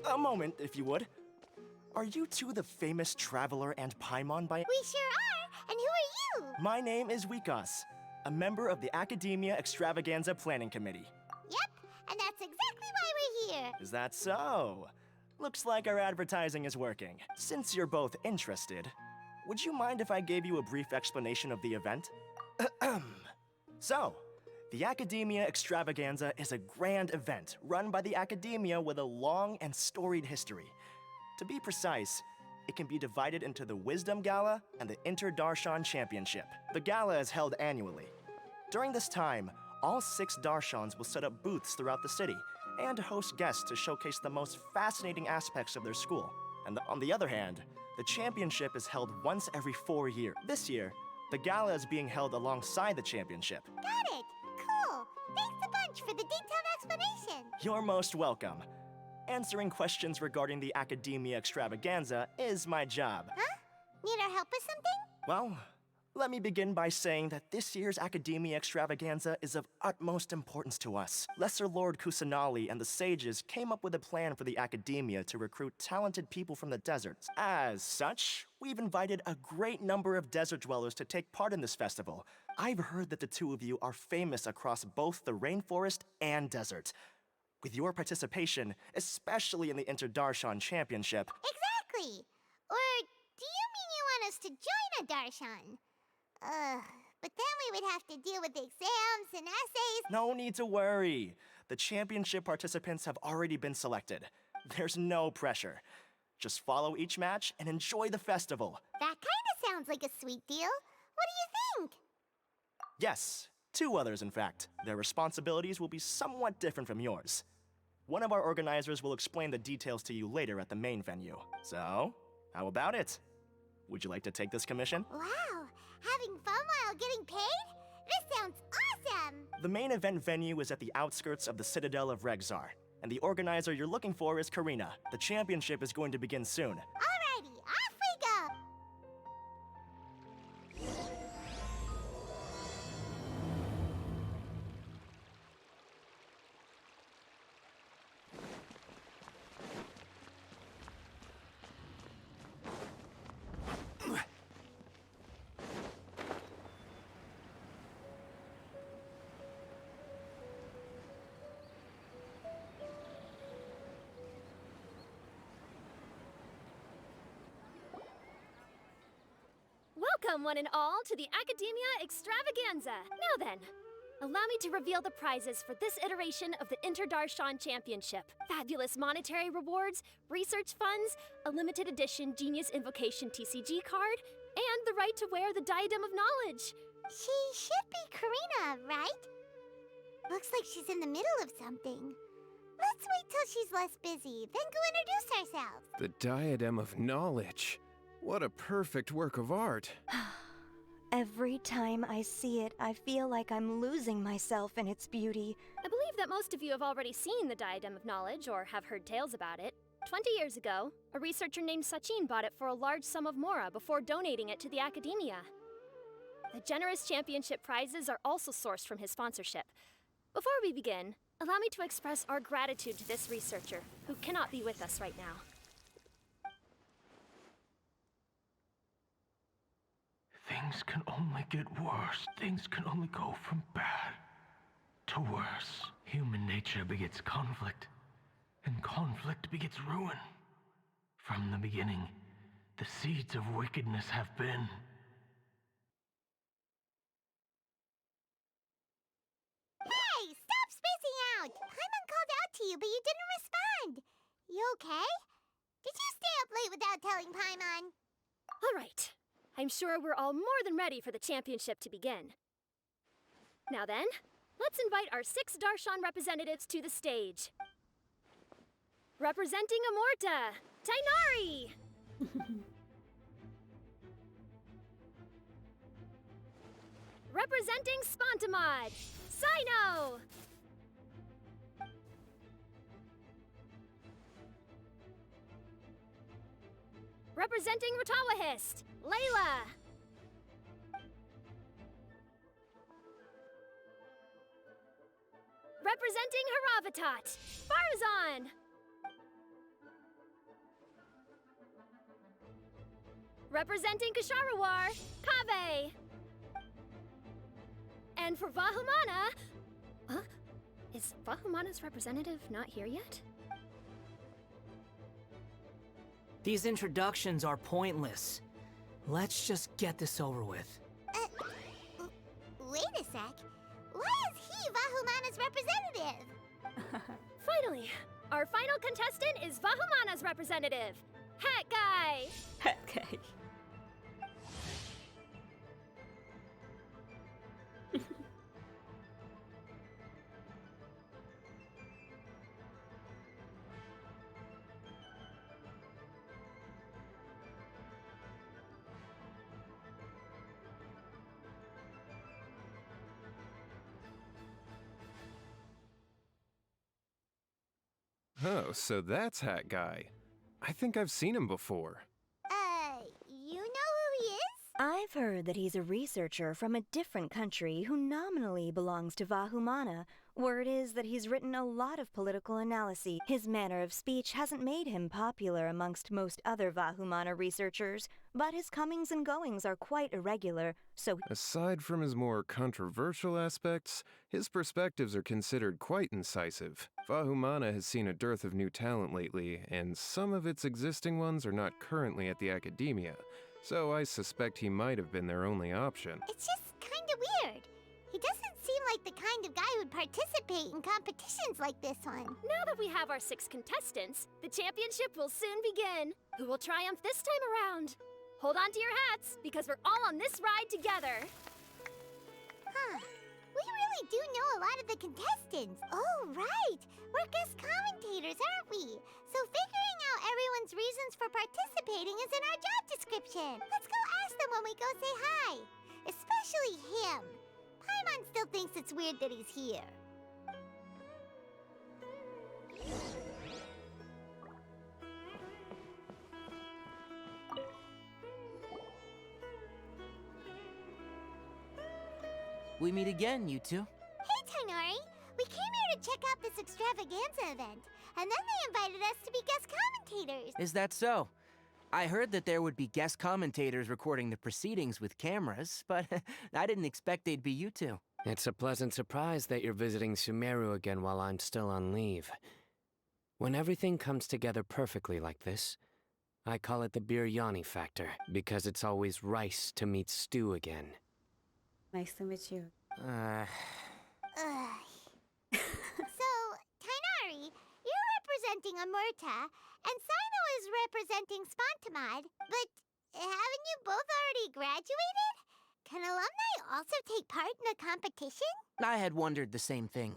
A moment, if you would. Are you two the famous traveler and Paimon by— We sure are! And who are you? My name is Wikas, a member of the Akademiya Extravaganza Planning Committee. Yep, and that's exactly why we're here. Is that so? Looks like our advertising is working. Since you're both interested, would you mind if I gave you a brief explanation of the event? So, the Akademiya Extravaganza is a grand event run by the Akademiya with a long and storied history. To be precise, it can be divided into the Wisdom Gala and the Inter-Darshan Championship. The gala is held annually. During this time, all 6 Darshans will set up booths throughout the city and host guests to showcase the most fascinating aspects of their school. And on the other hand, the championship is held once every 4 years. This year, the gala is being held alongside the championship. Got it! Cool! Thanks a bunch for the detailed explanation. You're most welcome. Answering questions regarding the Akademiya Extravaganza is my job. Huh? Need our help with something? Well, let me begin by saying that this year's Akademiya Extravaganza is of utmost importance to us. Lesser Lord Kusanali and the sages came up with a plan for the Akademiya to recruit talented people from the deserts. As such, we've invited a great number of desert dwellers to take part in this festival. I've heard that the two of you are famous across both the rainforest and desert. With your participation, especially in the Inter-Darshan Championship— Exactly! Or do you mean you want us to join a Darshan? But then we would have to deal with exams and essays. No need to worry. The championship participants have already been selected. There's no pressure. Just follow each match and enjoy the festival. That kinda sounds like a sweet deal. What do you think? Yes, 2 others in fact. Their responsibilities will be somewhat different from yours. One of our organizers will explain the details to you later at the main venue. So, how about it? Would you like to take this commission? Wow! Having fun while getting paid? This sounds awesome! The main event venue is at the outskirts of the Citadel of Regzar, and the organizer you're looking for is Karina. The championship is going to begin soon. Alrighty, off we go! Welcome, one and all, to the Akademiya Extravaganza. Now then, allow me to reveal the prizes for this iteration of the Inter-Darshan Championship. Fabulous monetary rewards, research funds, a limited edition Genius Invocation TCG card, and the right to wear the Diadem of Knowledge. She should be Karina, right? Looks like she's in the middle of something. Let's wait till she's less busy, then go introduce ourselves. The Diadem of Knowledge. What a perfect work of art. Every time I see it, I feel like I'm losing myself in its beauty. I believe that most of you have already seen the Diadem of Knowledge or have heard tales about it. 20 years ago, a researcher named Sachin bought it for a large sum of mora before donating it to the Akademiya. The generous championship prizes are also sourced from his sponsorship. Before we begin, allow me to express our gratitude to this researcher, who cannot be with us right now. Things can only get worse. Things can only go from bad to worse. Human nature begets conflict, and conflict begets ruin. From the beginning, the seeds of wickedness have been. Hey, stop spacing out! Paimon called out to you, but you didn't respond. You okay? Did you stay up late without telling Paimon? All right. I'm sure we're all more than ready for the championship to begin. Now then, let's invite our 6 Darshan representatives to the stage. Representing Amorta, Tainari! Representing Spontamod, Sino! Representing Ratawahist, Layla! Representing Haravatat, Farazan! Representing Ksharawar, Kaveh. And for Vahumana... Huh? Is Vahumana's representative not here yet? These introductions are pointless. Let's just get this over with. Wait a sec. Why is he Vahumana's representative? Finally, our final contestant is Vahumana's representative, Hat Guy. Okay. Oh, so that's Hat Guy. I think I've seen him before. You know who he is? I've heard that he's a researcher from a different country who nominally belongs to Vahumana. Word is that he's written a lot of political analyses. His manner of speech hasn't made him popular amongst most other Vahumana researchers, but his comings and goings are quite irregular, so... Aside from his more controversial aspects, his perspectives are considered quite incisive. Vahumana has seen a dearth of new talent lately, and some of its existing ones are not currently at the Akademiya, so I suspect he might have been their only option. It's just kinda weird. He doesn't seem like the kind of guy who'd participate in competitions like this one. Now that we have our 6 contestants, the championship will soon begin. Who will triumph this time around? Hold on to your hats, because we're all on this ride together. Huh. We really do know a lot of the contestants. Oh, right. We're guest commentators, aren't we? So figuring out everyone's reasons for participating is in our job description. Let's go ask them when we go say hi. Especially him. Paimon still thinks it's weird that he's here. We meet again, you two. Hey, Tainari. We came here to check out this extravaganza event, and then they invited us to be guest commentators. Is that so? I heard that there would be guest commentators recording the proceedings with cameras, but I didn't expect they'd be you two. It's a pleasant surprise that you're visiting Sumeru again while I'm still on leave. When everything comes together perfectly like this, I call it the biryani factor, because it's always rice to meet stew again. Nice to meet you. Ugh. So, Tainari, you're representing Amurta, and Sino is representing Spontamod, but haven't you both already graduated? Can alumni also take part in a competition? I had wondered the same thing.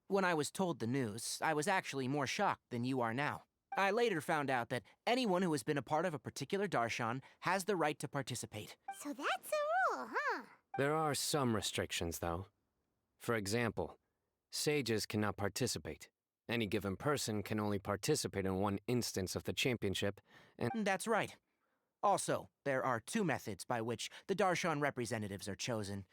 When I was told the news, I was actually more shocked than you are now. I later found out that anyone who has been a part of a particular darshan has the right to participate. So that's a rule, huh? There are some restrictions, though. For example, sages cannot participate. Any given person can only participate in one instance of the championship, and... That's right. Also, there are 2 methods by which the darshan representatives are chosen.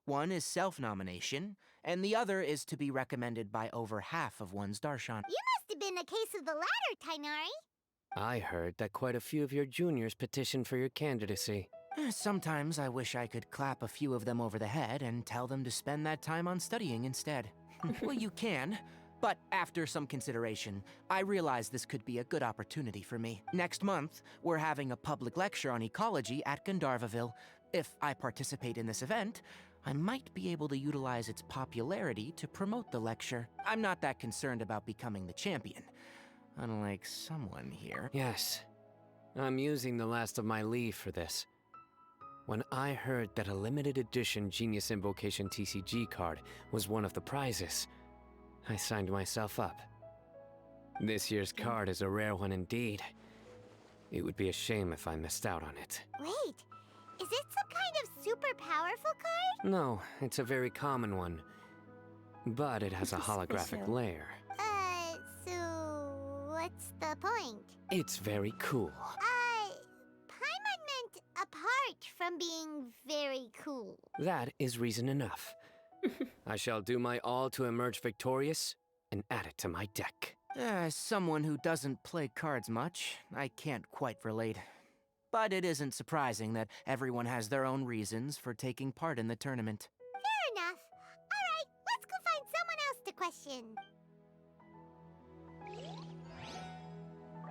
One is self-nomination, and the other is to be recommended by over half of one's darshan. You must have been a case of the latter, Tainari. I heard that quite a few of your juniors petitioned for your candidacy. Sometimes I wish I could clap a few of them over the head and tell them to spend that time on studying instead. Well, you can. But after some consideration, I realized this could be a good opportunity for me. Next month, we're having a public lecture on ecology at Gandharvaville. If I participate in this event, I might be able to utilize its popularity to promote the lecture. I'm not that concerned about becoming the champion, unlike someone here. Yes, I'm using the last of my leave for this. When I heard that a limited edition Genius Invocation TCG card was one of the prizes, I signed myself up. This year's card is a rare one indeed. It would be a shame if I missed out on it. Wait, is it some kind of super powerful card? No, it's a very common one. But it has a holographic Special. layer. So what's the point? It's very cool. Paimon meant apart from being very cool. That is reason enough. I shall do my all to emerge victorious and add it to my deck. As someone who doesn't play cards much, I can't quite relate. But it isn't surprising that everyone has their own reasons for taking part in the tournament. Fair enough. All right, let's go find someone else to question.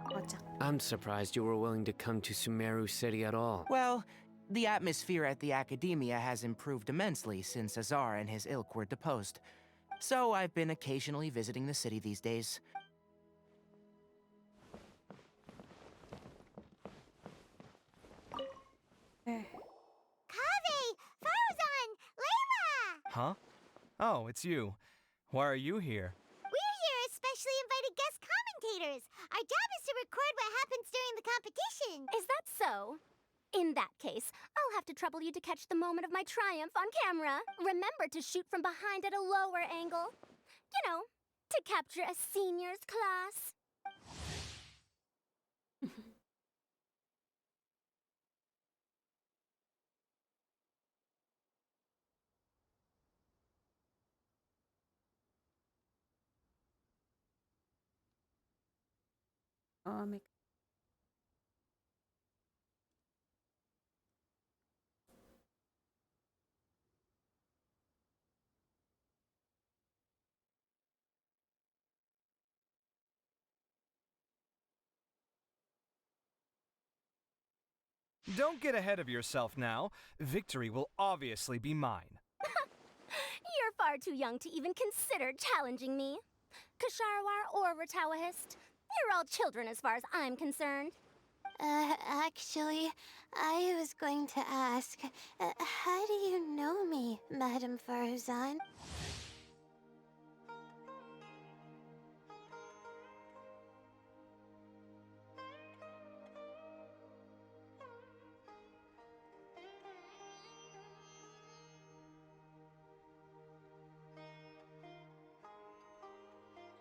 Kocak. I'm surprised you were willing to come to Sumeru City at all. Well, the atmosphere at the Akademiya has improved immensely since Azar and his ilk were deposed. So I've been occasionally visiting the city these days. Kaveh! Farzan! Layla! Huh? Oh, it's you. Why are you here? We're here as specially invited guest commentators. Our job is to record what happens during the competition. Is that so? In that case, I'll have to trouble you to catch the moment of my triumph on camera. Remember to shoot from behind at a lower angle. You know, to capture a senior's class. Oh, my. Don't get ahead of yourself now. Victory will obviously be mine. You're far too young to even consider challenging me. Kasharwar or Ratawahist, you're all children as far as I'm concerned. Actually, I was going to ask, how do you know me, Madam Farzan?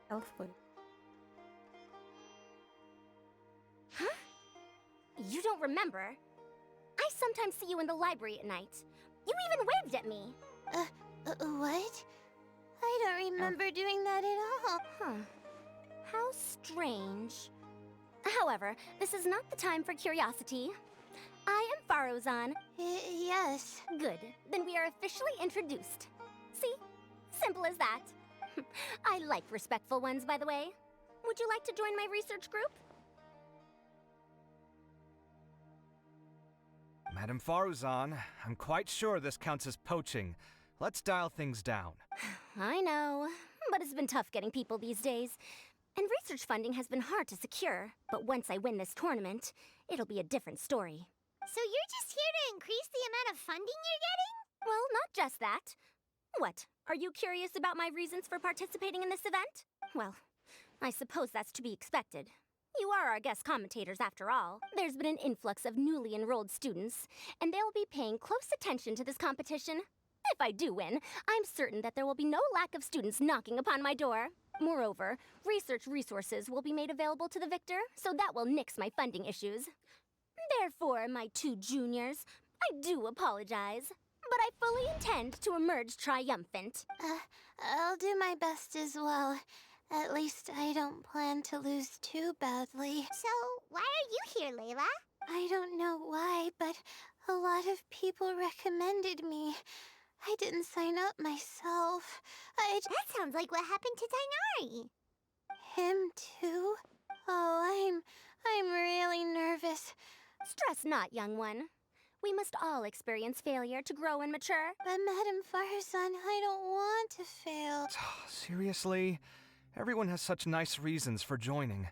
Helpful. Huh? You don't remember? I sometimes see you in the library at night. You even waved at me. What? I don't remember doing that at all. Huh. How strange. However, this is not the time for curiosity. I am Farozan. Yes. Good. Then we are officially introduced. See? Simple as that. I like respectful ones, by the way. Would you like to join my research group? Madam Faruzan, I'm quite sure this counts as poaching. Let's dial things down. I know, but it's been tough getting people these days. And research funding has been hard to secure. But once I win this tournament, it'll be a different story. So you're just here to increase the amount of funding you're getting? Well, not just that. What? Are you curious about my reasons for participating in this event? Well, I suppose that's to be expected. You are our guest commentators after all. There's been an influx of newly enrolled students, and they'll be paying close attention to this competition. If I do win, I'm certain that there will be no lack of students knocking upon my door. Moreover, research resources will be made available to the victor, so that will nix my funding issues. Therefore, my two juniors, I do apologize, but I fully intend to emerge triumphant. I'll do my best as well. At least I don't plan to lose too badly. So, why are you here, Layla? I don't know why, but a lot of people recommended me. I didn't sign up myself. That sounds like what happened to Dainari. Him too? Oh, I'm really nervous. Stress not, young one. We must all experience failure to grow and mature. But Madam Farzan, I don't want to fail. Seriously? Everyone has such nice reasons for joining.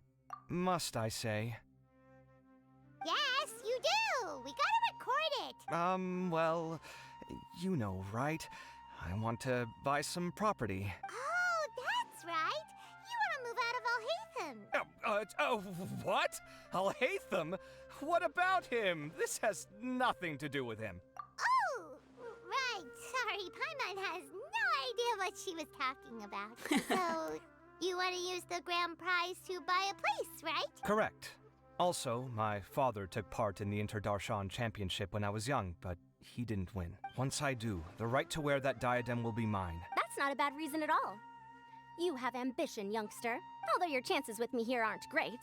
Must I say? Yes, you do! We gotta record it! Well, you know, right? I want to buy some property. Oh, that's right! You wanna move out of Alhaitham! What? Alhaitham? What about him? This has nothing to do with him. Oh, right. Sorry, Paimon has no idea what she was talking about. So, you want to use the grand prize to buy a place, right? Correct. Also, my father took part in the Interdarshan Championship when I was young, but he didn't win. Once I do, the right to wear that diadem will be mine. That's not a bad reason at all. You have ambition, youngster. Although your chances with me here aren't great,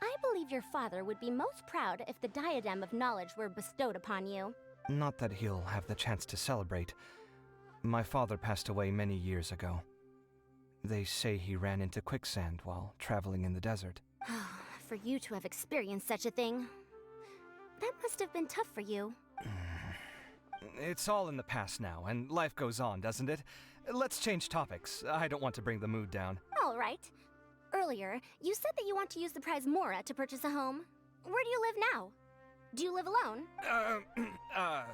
I believe your father would be most proud if the diadem of knowledge were bestowed upon you. Not that he'll have the chance to celebrate. My father passed away many years ago. They say he ran into quicksand while traveling in the desert. For you to have experienced such a thing, that must have been tough for you. It's all in the past now, and life goes on, doesn't it? Let's change topics. I don't want to bring the mood down. All right. Earlier, you said that you want to use the prize Mora to purchase a home. Where do you live now? Do you live alone? I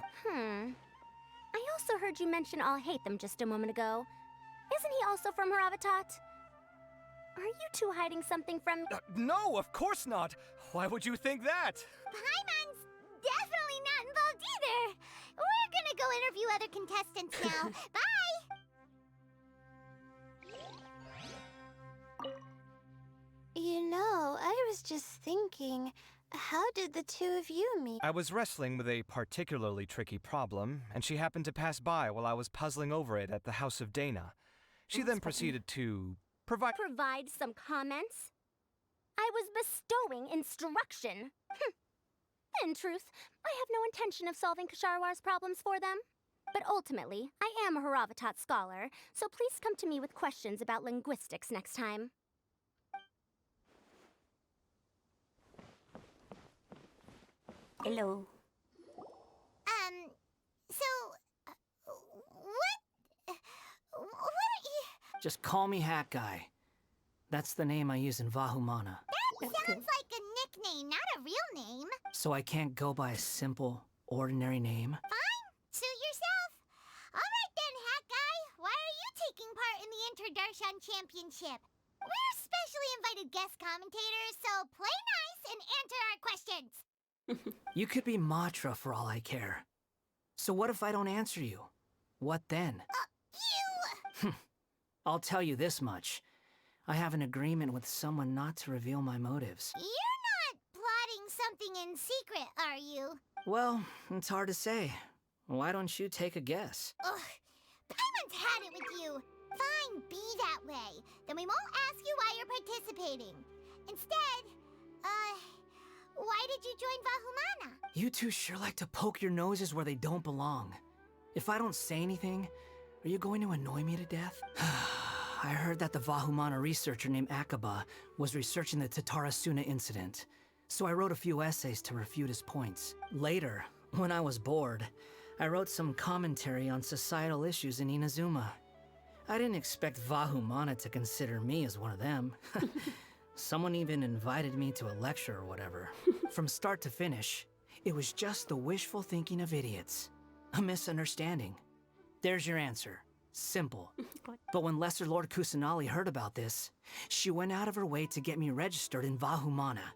also heard you mention I'll hate them just a moment ago. Isn't he also from Haravatat? Are you two hiding something from... No, of course not! Why would you think that? Paimon's definitely not involved either! We're gonna go interview other contestants now. Bye! You know, I was just thinking, how did the two of you meet? I was wrestling with a particularly tricky problem, and she happened to pass by while I was puzzling over it at the House of Dana. She then proceeded to provide some comments? I was bestowing instruction. In truth, I have no intention of solving Ksharowar's problems for them. But ultimately, I am a Haravatat scholar, so please come to me with questions about linguistics next time. Hello. What are you... Just call me Hat Guy. That's the name I use in Vahumana. That sounds like a nickname, not a real name. So I can't go by a simple, ordinary name? Fine, suit yourself. All right then, Hat Guy. Why are you taking part in the Interdarshan Championship? We're specially invited guest commentators, so play nice and answer our questions. You could be Matra for all I care. So what if I don't answer you? What then? You... I'll tell you this much. I have an agreement with someone not to reveal my motives. You're not plotting something in secret, are you? Well, it's hard to say. Why don't you take a guess? Ugh, Paimon's had it with you. Fine, be that way. Then we won't ask you why you're participating. Instead, why did you join Vahumana? You two sure like to poke your noses where they don't belong. If I don't say anything, are you going to annoy me to death? I heard that the Vahumana researcher named Akaba was researching the Tatarasuna incident, so I wrote a few essays to refute his points. Later, when I was bored, I wrote some commentary on societal issues in Inazuma. I didn't expect Vahumana to consider me as one of them. Someone even invited me to a lecture or whatever. From start to finish, it was just the wishful thinking of idiots. A misunderstanding. There's your answer. Simple. But when Lesser Lord Kusanali heard about this, she went out of her way to get me registered in Vahumana.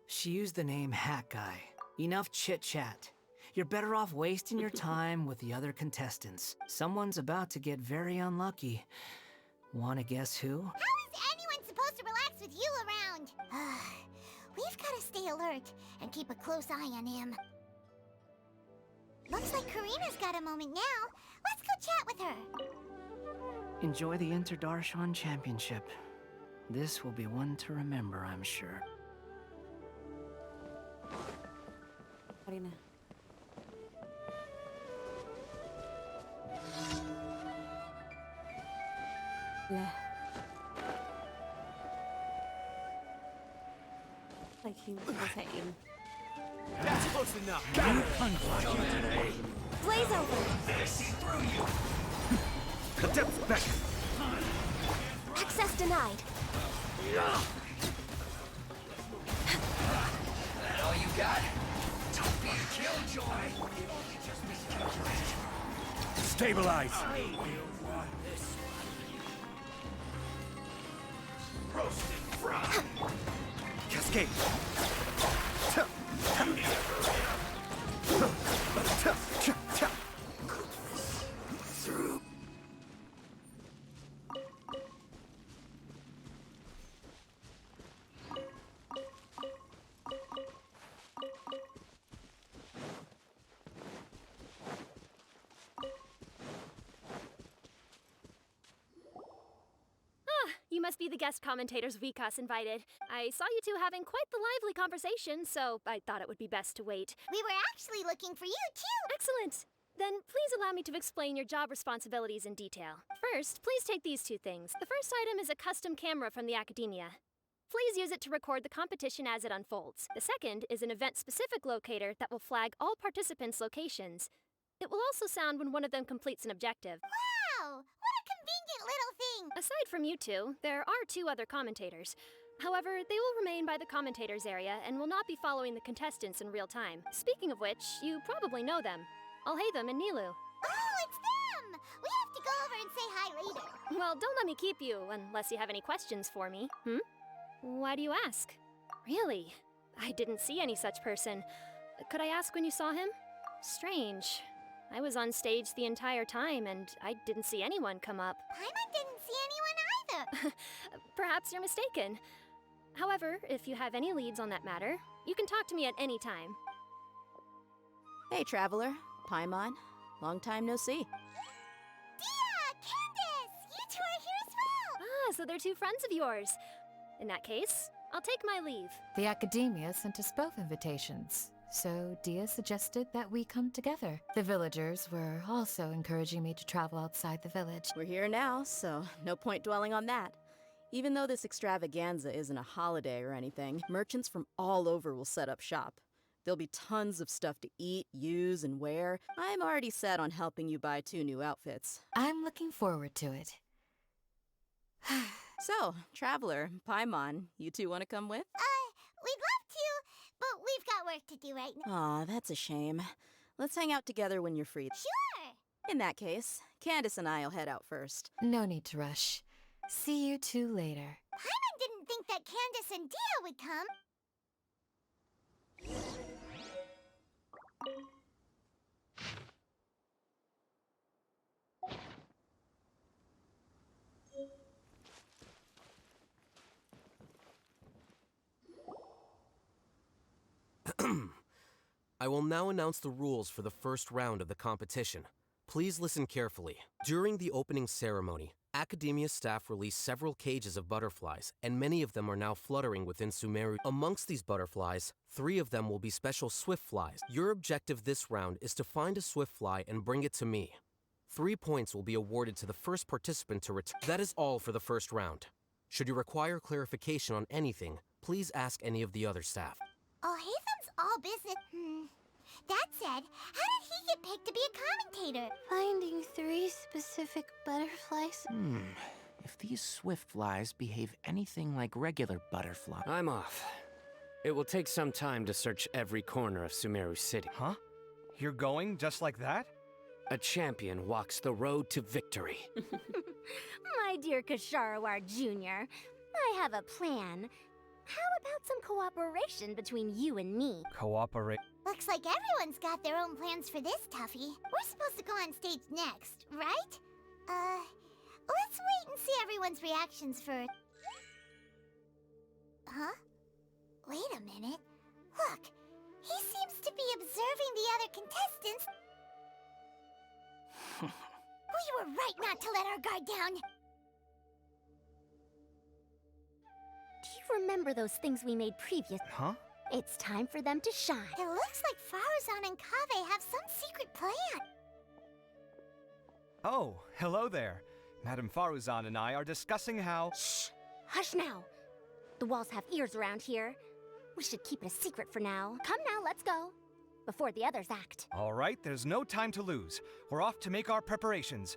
She used the name Hat Guy. Enough chit-chat. You're better off wasting your time with the other contestants. Someone's about to get very unlucky. Wanna guess who? How is anyone supposed to relax with you around? We've gotta stay alert and keep a close eye on him. Looks like Karina's got a moment now. Let's go chat with her. Enjoy the Interdarshan Championship. This will be one to remember, I'm sure. Karina. Lah. Like he was saying. That's close enough. Blaze over! I see through you. Cadets back. Access denied. That all you got? Don't be a killjoy. Just miscalculated. Stabilize. Roasted fried. Cascade. You must be the guest commentators Vikas invited. I saw you two having quite the lively conversation, so I thought it would be best to wait. We were actually looking for you, too. Excellent! Then please allow me to explain your job responsibilities in detail. First, please take these two things. The first item is a custom camera from the Akademiya. Please use it to record the competition as it unfolds. The second is an event-specific locator that will flag all participants' locations. It will also sound when one of them completes an objective. Wow! What a convenient little thing! Aside from you two, there are two other commentators. However, they will remain by the commentators area and will not be following the contestants in real time. Speaking of which, you probably know them. Alhaitham and Nilu. Oh, it's them! We have to go over and say hi later. Well, don't let me keep you, unless you have any questions for me. Why do you ask? Really? I didn't see any such person. Could I ask when you saw him? Strange. I was on stage the entire time, and I didn't see anyone come up. Paimon didn't see anyone either. Perhaps you're mistaken. However, if you have any leads on that matter, you can talk to me at any time. Hey, Traveler. Paimon. Long time no see. Dia! Candace! You two are here as well! Ah, so they're two friends of yours. In that case, I'll take my leave. The Akademiya sent us both invitations, so Dia suggested that we come together. The villagers were also encouraging me to travel outside the village. We're here now, so no point dwelling on that. Even though this extravaganza isn't a holiday or anything, merchants from all over will set up shop. There'll be tons of stuff to eat, use, and wear. I'm already set on helping you buy 2 new outfits. I'm looking forward to it. So, Traveler, Paimon, you two want to come with? We'd love to, but we've got work to do right now. Aw, that's a shame. Let's hang out together when you're free. Sure! In that case, Candace and I'll head out first. No need to rush. See you two later. Paimon didn't think that Candace and Dia would come. I will now announce the rules for the first round of the competition. Please listen carefully. During the opening ceremony, Akademiya staff released several cages of butterflies, and many of them are now fluttering within Sumeru. Amongst these butterflies, 3 of them will be special swift flies. Your objective this round is to find a swift fly and bring it to me. 3 points will be awarded to the first participant to return. That is all for the first round. Should you require clarification on anything, please ask any of the other staff. Oh, Haytham's all business. That said, how did he get picked to be a commentator? Finding 3 specific butterflies. If these swift flies behave anything like regular butterflies. I'm off. It will take some time to search every corner of Sumeru City. Huh? You're going just like that? A champion walks the road to victory. My dear Kasharawar Jr., I have a plan. How about some cooperation between you and me? Cooperate. Looks like everyone's got their own plans for this, Tuffy. We're supposed to go on stage next, right? Let's wait and see everyone's reactions for... Huh? Wait a minute. Look, he seems to be observing the other contestants. We were right not to let our guard down. Do you remember those things we made previous? Huh? It's time for them to shine. It looks like Faruzan and Kaveh have some secret plan. Oh, hello there. Madame Faruzan and I are discussing how... Shh! Hush now. The walls have ears around here. We should keep it a secret for now. Come now, let's go. Before the others act. All right, there's no time to lose. We're off to make our preparations.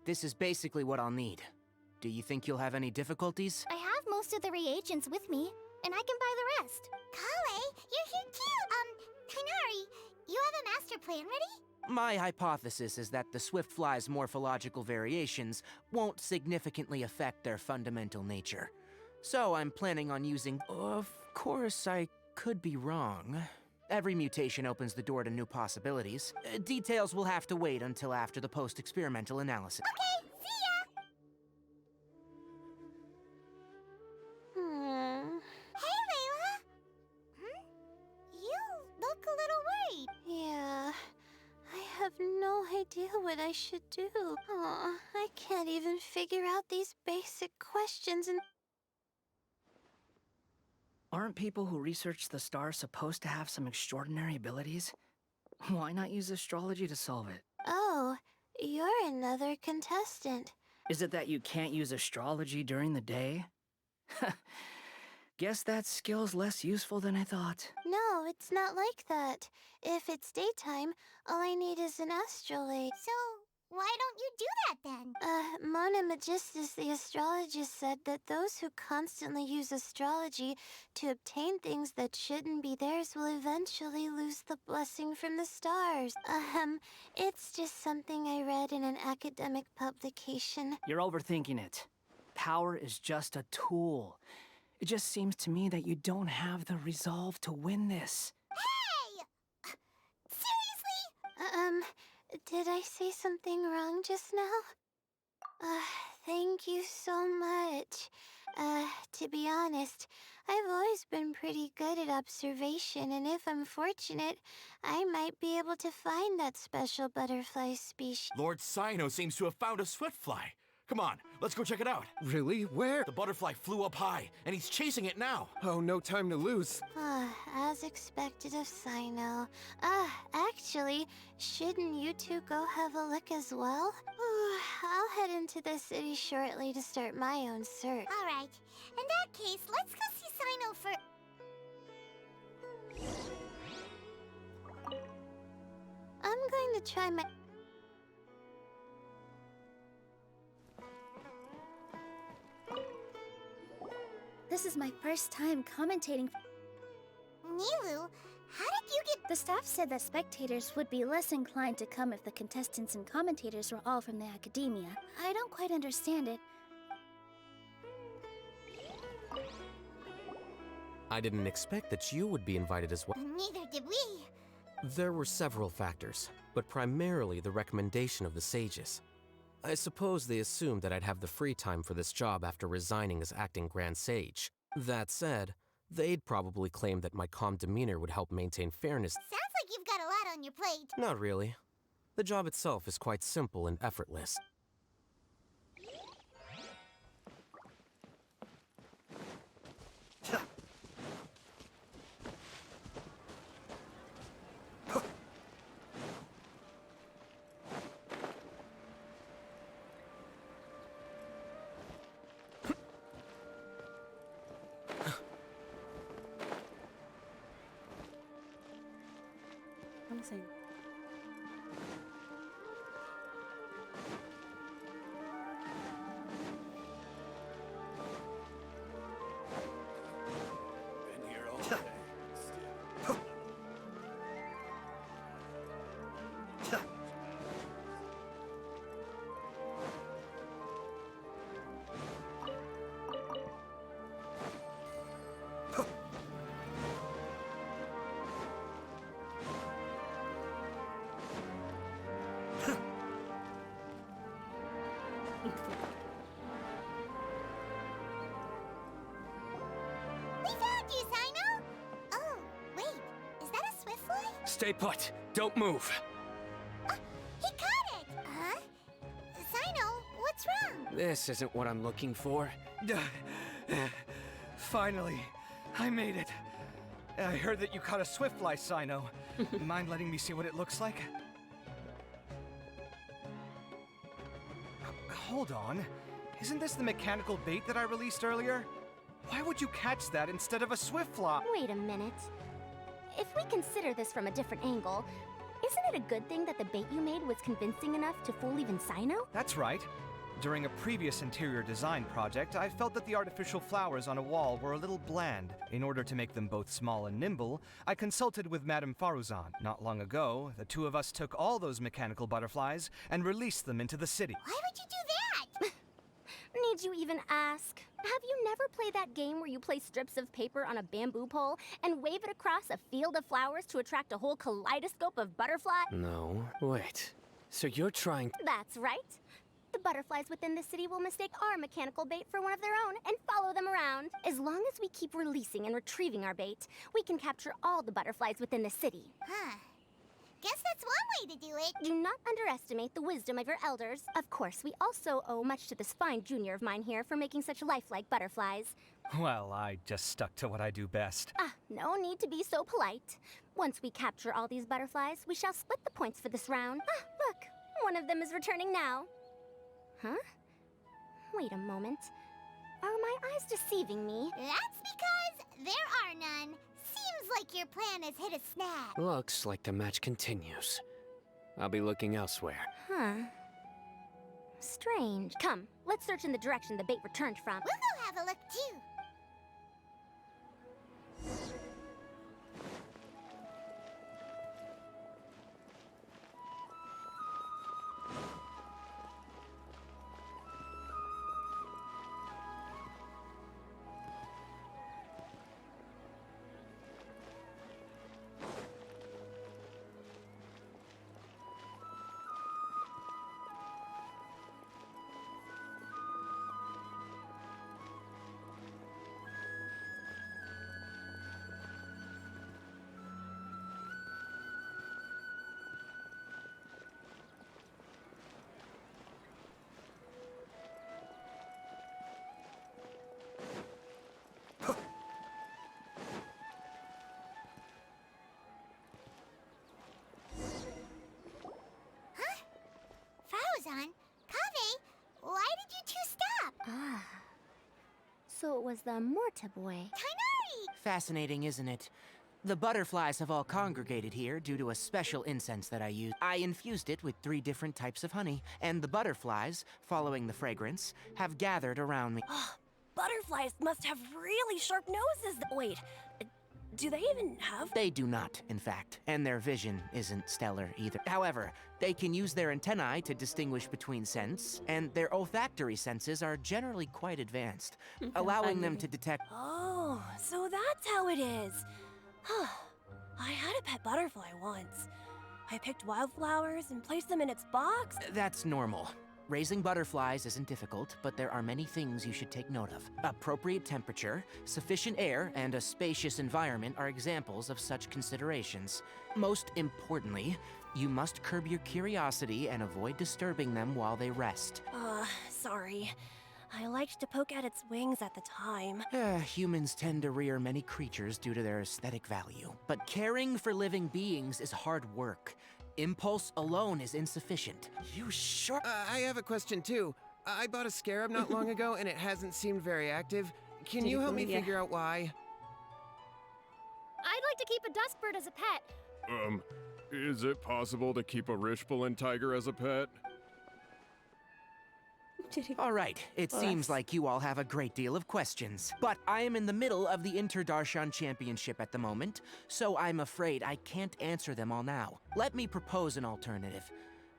This is basically what I'll need. Do you think you'll have any difficulties? I have most of the reagents with me, and I can buy the rest. Kale, you're here too! Kainari, you have a master plan ready? My hypothesis is that the swift fly's morphological variations won't significantly affect their fundamental nature. So I'm planning on using... Of course, I could be wrong. Every mutation opens the door to new possibilities. Details will have to wait until after the post-experimental analysis. Okay, see ya! Hey, Layla! You look a little worried. Yeah, I have no idea what I should do. Oh, I can't even figure out these basic questions and... Aren't people who research the stars supposed to have some extraordinary abilities? Why not use astrology to solve it? Oh, you're another contestant. Is it that you can't use astrology during the day? Guess that skill's less useful than I thought. No, it's not like that. If it's daytime, all I need is an astrolabe. So, why don't you do that then? Mona Magistus, the astrologist, said that those who constantly use astrology to obtain things that shouldn't be theirs will eventually lose the blessing from the stars. It's just something I read in an academic publication. You're overthinking it. Power is just a tool. It just seems to me that you don't have the resolve to win this. Hey! Seriously? Did I say something wrong just now? Thank you so much. To be honest, I've always been pretty good at observation, and if I'm fortunate, I might be able to find that special butterfly species. Lord Sino seems to have found a swiftfly. Come on, let's go check it out. Really? Where? The butterfly flew up high, and he's chasing it now. Oh, no time to lose. As expected of Sino. Actually, shouldn't you two go have a look as well? I'll head into the city shortly to start my own search. All right. In that case, let's go see Sino for... I'm going to try my... This is my first time commentating. Nilu, how did you get... The staff said that spectators would be less inclined to come if the contestants and commentators were all from the Akademiya. I don't quite understand it. I didn't expect that you would be invited as well. Neither did we. There were several factors, but primarily the recommendation of the sages. I suppose they assumed that I'd have the free time for this job after resigning as acting Grand Sage. That said, they'd probably claim that my calm demeanor would help maintain fairness. Sounds like you've got a lot on your plate. Not really. The job itself is quite simple and effortless. Promising. Been here all day. We found you, Sino! Oh, wait. Is that a swiftfly? Stay put. Don't move. He caught it! Huh? Sino, what's wrong? This isn't what I'm looking for. Finally, I made it. I heard that you caught a swiftfly, Sino. Mind letting me see what it looks like? Hold on. Isn't this the mechanical bait that I released earlier? Why would you catch that instead of a swiftfly? Wait a minute. If we consider this from a different angle, isn't it a good thing that the bait you made was convincing enough to fool even Sino? That's right. During a previous interior design project, I felt that the artificial flowers on a wall were a little bland. In order to make them both small and nimble, I consulted with Madame Faruzan. Not long ago, the two of us took all those mechanical butterflies and released them into the city. Why would you do that? Need you even ask? Have you never played that game where you place strips of paper on a bamboo pole and wave it across a field of flowers to attract a whole kaleidoscope of butterflies? No. Wait. So you're trying... That's right. The butterflies within the city will mistake our mechanical bait for one of their own and follow them around. As long as we keep releasing and retrieving our bait, we can capture all the butterflies within the city. Huh. Guess that's one way to do it. Do not underestimate the wisdom of your elders. Of course, we also owe much to this fine junior of mine here for making such lifelike butterflies. Well, I just stuck to what I do best. No need to be so polite. Once we capture all these butterflies, we shall split the points for this round. Look, one of them is returning now. Huh? Wait a moment. Are my eyes deceiving me? That's because there are none. Seems like your plan has hit a snag. Looks like the match continues. I'll be looking elsewhere. Huh. Strange. Come, let's search in the direction the bait returned from. We'll go have a look too. Kaveh, why did you two stop? So it was the Morta boy. Tainari! Fascinating, isn't it? The butterflies have all congregated here due to a special incense that I use. I infused it with 3 different types of honey, and the butterflies, following the fragrance, have gathered around me. Butterflies must have really sharp noses. Wait, do they even have? They do not, in fact, and their vision isn't stellar either. However, they can use their antennae to distinguish between scents, and their olfactory senses are generally quite advanced, allowing them to detect— Oh, so that's how it is. I had a pet butterfly once. I picked wildflowers and placed them in its box. That's normal. Raising butterflies isn't difficult, but there are many things you should take note of. Appropriate temperature, sufficient air, and a spacious environment are examples of such considerations. Most importantly, you must curb your curiosity and avoid disturbing them while they rest. Sorry. I liked to poke at its wings at the time. Humans tend to rear many creatures due to their aesthetic value, but caring for living beings is hard work. Impulse alone is insufficient. You sure? I have a question too. I bought a scarab not long ago and it hasn't seemed very active. Can you help me figure out why? I'd like to keep a dust bird as a pet. Is it possible to keep a Rishbalin tiger as a pet? All right, it seems like you all have a great deal of questions. But I am in the middle of the Inter-Darshan Championship at the moment, so I'm afraid I can't answer them all now. Let me propose an alternative.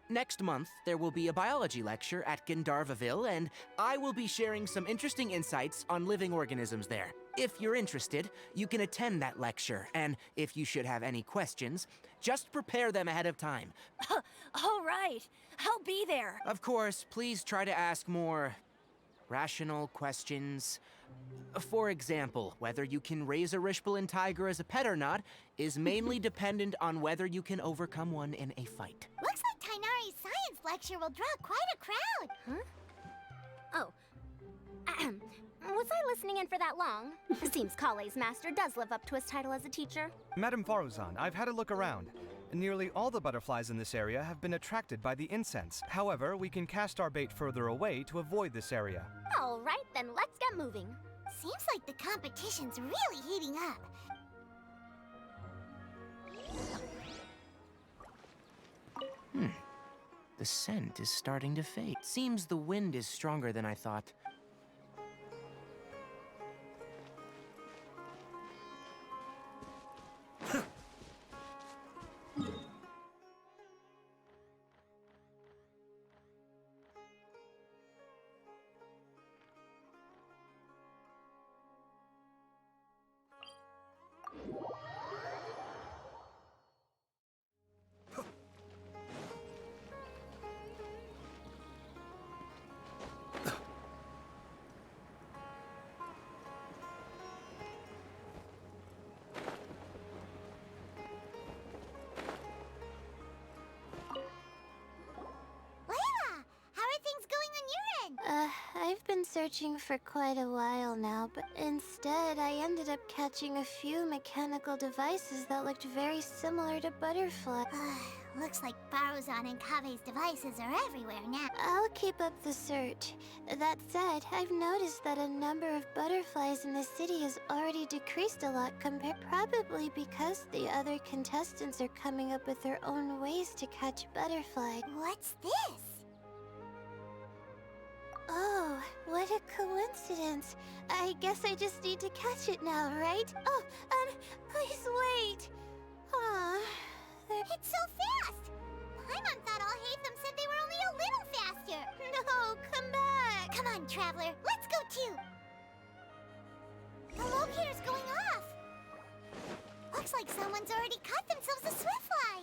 Next month, there will be a biology lecture at Gandharvaville, and I will be sharing some interesting insights on living organisms there. If you're interested, you can attend that lecture, and if you should have any questions, just prepare them ahead of time. All right, I'll be there. Of course, please try to ask more rational questions. For example, whether you can raise a Rishbalin tiger as a pet or not is mainly dependent on whether you can overcome one in a fight. Looks like Tainari's science lecture will draw quite a crowd. Oh. Was I listening in for that long? Seems Kale's master does live up to his title as a teacher. Madam Faruzan, I've had a look around. Nearly all the butterflies in this area have been attracted by the incense. However, we can cast our bait further away to avoid this area. All right, then let's get moving. Seems like the competition's really heating up. The scent is starting to fade. Seems the wind is stronger than I thought. searching for quite a while now, but instead I ended up catching a few mechanical devices that looked very similar to butterflies. Looks like Faruzan and Kaveh's devices are everywhere now. I'll keep up the search. That said, I've noticed that a number of butterflies in the city has already decreased a lot probably because the other contestants are coming up with their own ways to catch butterflies. What's this? Oh, what a coincidence. I guess I just need to catch it now, right? Oh, please wait. It's so fast! Paimon thought all Hatham said they were only a little faster. No, come back. Come on, Traveler, let's go too. The locator's going off. Looks like someone's already caught themselves a swiftfly.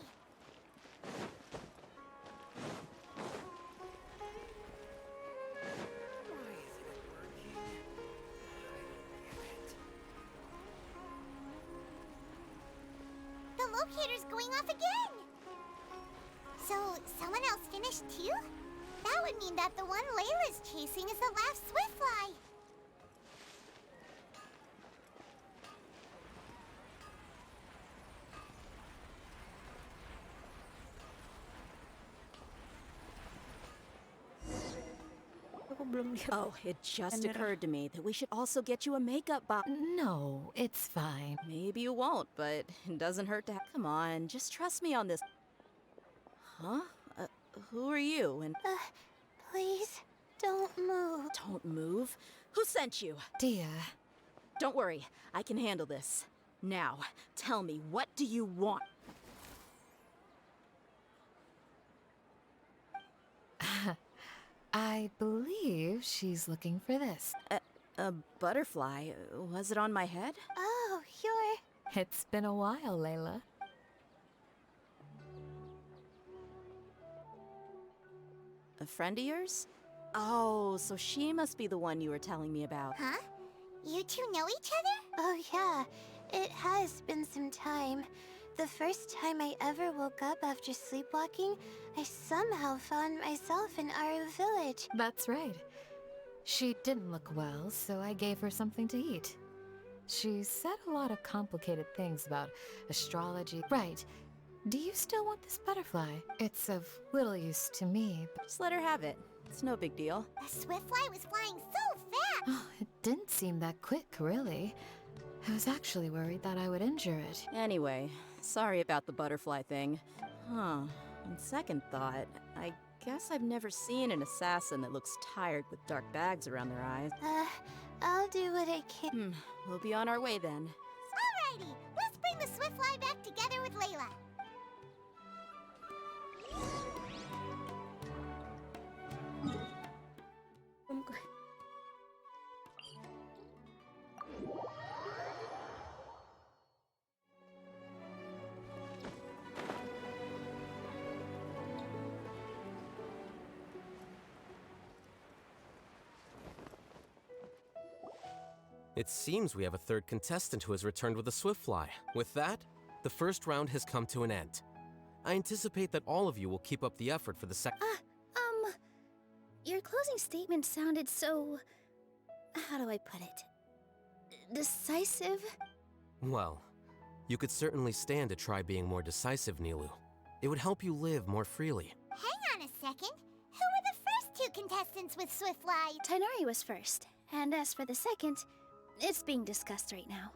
The locator's going off again! So, someone else finished too? That would mean that the one Layla's chasing is the last swiftfly. Oh, it just occurred to me that we should also get you a makeup box. No, it's fine. Maybe you won't, but it doesn't hurt to come on, just trust me on this. Huh? Who are you? And please, don't move. Don't move? Who sent you? Dia. Don't worry, I can handle this. Now, tell me, what do you want? I believe she's looking for this. A butterfly? Was it on my head? Oh, you're... It's been a while, Layla. A friend of yours? Oh, so she must be the one you were telling me about. Huh? You two know each other? Oh yeah, it has been some time. The first time I ever woke up after sleepwalking, I somehow found myself in Aru village. That's right. She didn't look well, so I gave her something to eat. She said a lot of complicated things about astrology. Right. Do you still want this butterfly? It's of little use to me, but... Just let her have it. It's no big deal. The swiftfly was flying so fast! Oh, it didn't seem that quick, really. I was actually worried that I would injure it. Anyway, sorry about the butterfly thing. Huh. On second thought, I guess I've never seen an assassin that looks tired with dark bags around their eyes. I'll do what I can. We'll be on our way then. Alrighty, let's bring the swiftfly back together with Layla. It seems we have a third contestant who has returned with a swiftfly. With that, the first round has come to an end. I anticipate that all of you will keep up the effort for the second. Your closing statement sounded so... how do I put it? Decisive? Well, you could certainly stand to try being more decisive, Nilu. It would help you live more freely. Hang on a second. Who were the first two contestants with swiftfly? Tighnari was first, and as for the second, it's being discussed right now.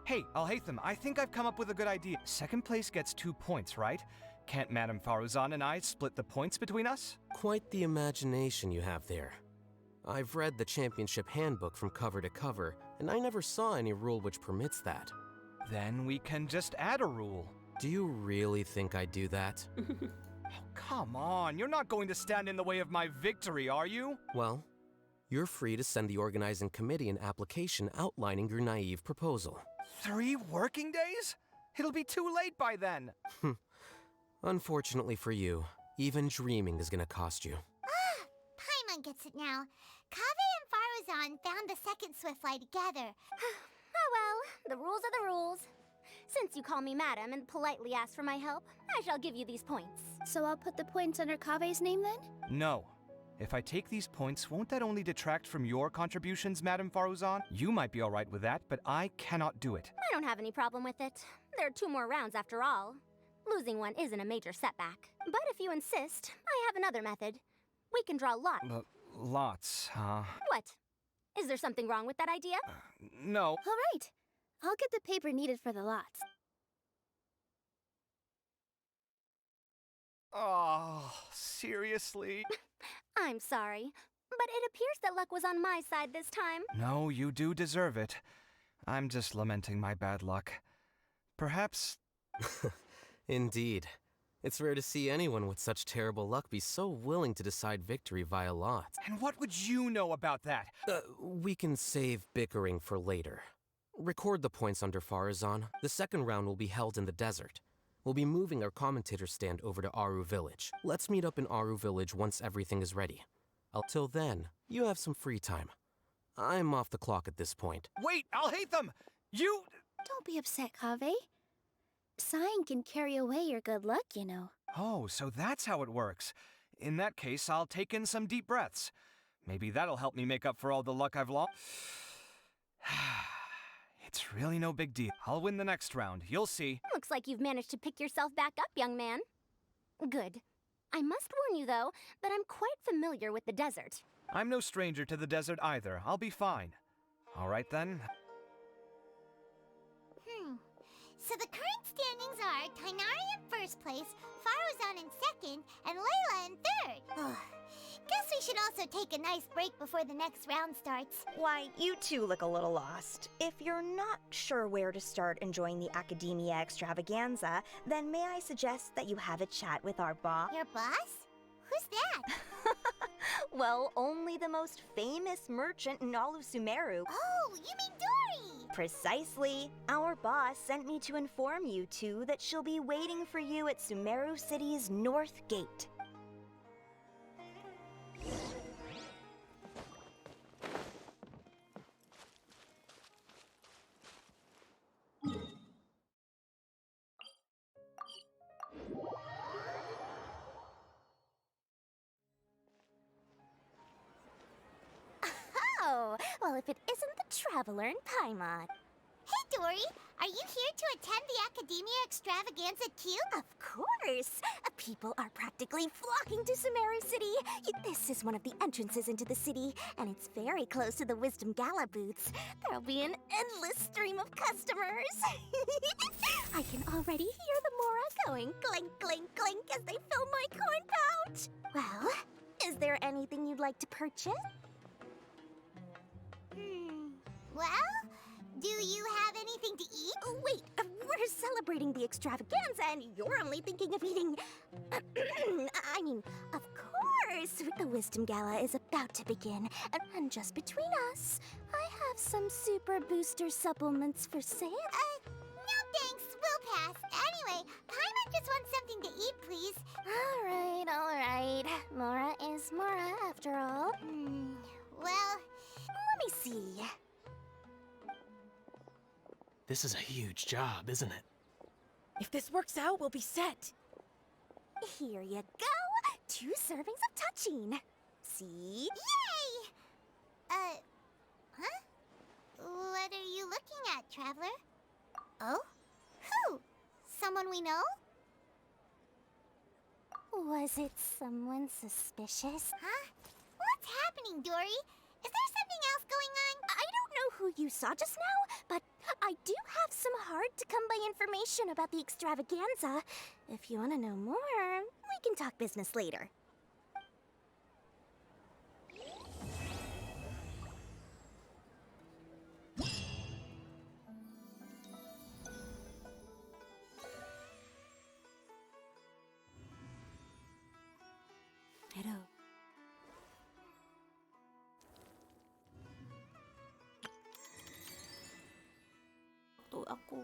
Hey, Alhaitham, I think I've come up with a good idea. Second place gets 2 points, right? Can't Madame Faruzan and I split the points between us? Quite the imagination you have there. I've read the championship handbook from cover to cover, and I never saw any rule which permits that. Then we can just add a rule. Do you really think I'd do that? Oh, come on, you're not going to stand in the way of my victory, are you? Well, you're free to send the organizing committee an application outlining your naive proposal. 3 working days? It'll be too late by then. Unfortunately for you, even dreaming is gonna cost you. Paimon gets it now. Kaveh and Faruzan found the second swiftfly together. Oh well, the rules are the rules. Since you call me madam and politely ask for my help, I shall give you these points. So I'll put the points under Kaveh's name then? No. If I take these points, won't that only detract from your contributions, Madame Faruzan? You might be alright with that, but I cannot do it. I don't have any problem with it. There are 2 more rounds after all. Losing one isn't a major setback. But if you insist, I have another method. We can draw lots. Lots, huh? What? Is there something wrong with that idea? No. All right. I'll get the paper needed for the lots. Oh, seriously? I'm sorry, but it appears that luck was on my side this time. No, you do deserve it. I'm just lamenting my bad luck. Perhaps... Indeed. It's rare to see anyone with such terrible luck be so willing to decide victory via lots. And what would you know about that? We can save bickering for later. Record the points under Faruzan. The second round will be held in the desert. We'll be moving our commentator stand over to Aru Village. Let's meet up in Aru Village once everything is ready. Until then, you have some free time. I'm off the clock at this point. Wait, I'll hate them! You... Don't be upset, Kaveh. Sighing can carry away your good luck, you know. Oh, so that's how it works. In that case, I'll take in some deep breaths. Maybe that'll help me make up for all the luck I've lost. It's really no big deal. I'll win the next round. You'll see. Looks like you've managed to pick yourself back up, young man. Good. I must warn you, though, that I'm quite familiar with the desert. I'm no stranger to the desert either. I'll be fine. All right, then. So the current standings are Tainari in first place, Faruzan in second, and Layla in third. Guess we should also take a nice break before the next round starts. Why, you two look a little lost. If you're not sure where to start enjoying the Akademiya Extravaganza, then may I suggest that you have a chat with our boss? Your boss? Who's that? Well, only the most famous merchant in all of Sumeru. Oh, you mean Dory! Precisely. Our boss sent me to inform you two that she'll be waiting for you at Sumeru City's North Gate. Oh, well, if it isn't the Traveler in Paimon. Hey, Dory! Are you here to attend the Akademiya Extravaganza Cube? Of course! People are practically flocking to Sumeru City. This is one of the entrances into the city, and it's very close to the Wisdom Gala booths. There'll be an endless stream of customers. I can already hear the Mora going clink, clink, clink as they fill my coin pouch. Well, is there anything you'd like to purchase? Well, do you have anything to eat? Oh, wait, we're celebrating the extravaganza and you're only thinking of eating... I mean, of course, the Wisdom Gala is about to begin. And just between us, I have some super booster supplements for sale. No thanks, we'll pass. Anyway, Paimon just wants something to eat, please. All right. Mora is Mora, after all. Well... Let me see. This is a huge job, isn't it? If this works out, we'll be set. Here you go. 2 servings of touching. See? Yay! Huh? What are you looking at, Traveler? Oh? Who? Someone we know? Was it someone suspicious? Huh? What's happening, Dory? Is there something else going on? I don't know who you saw just now, but I do have some hard-to-come-by information about the extravaganza. If you want to know more, we can talk business later. Hello. Aku.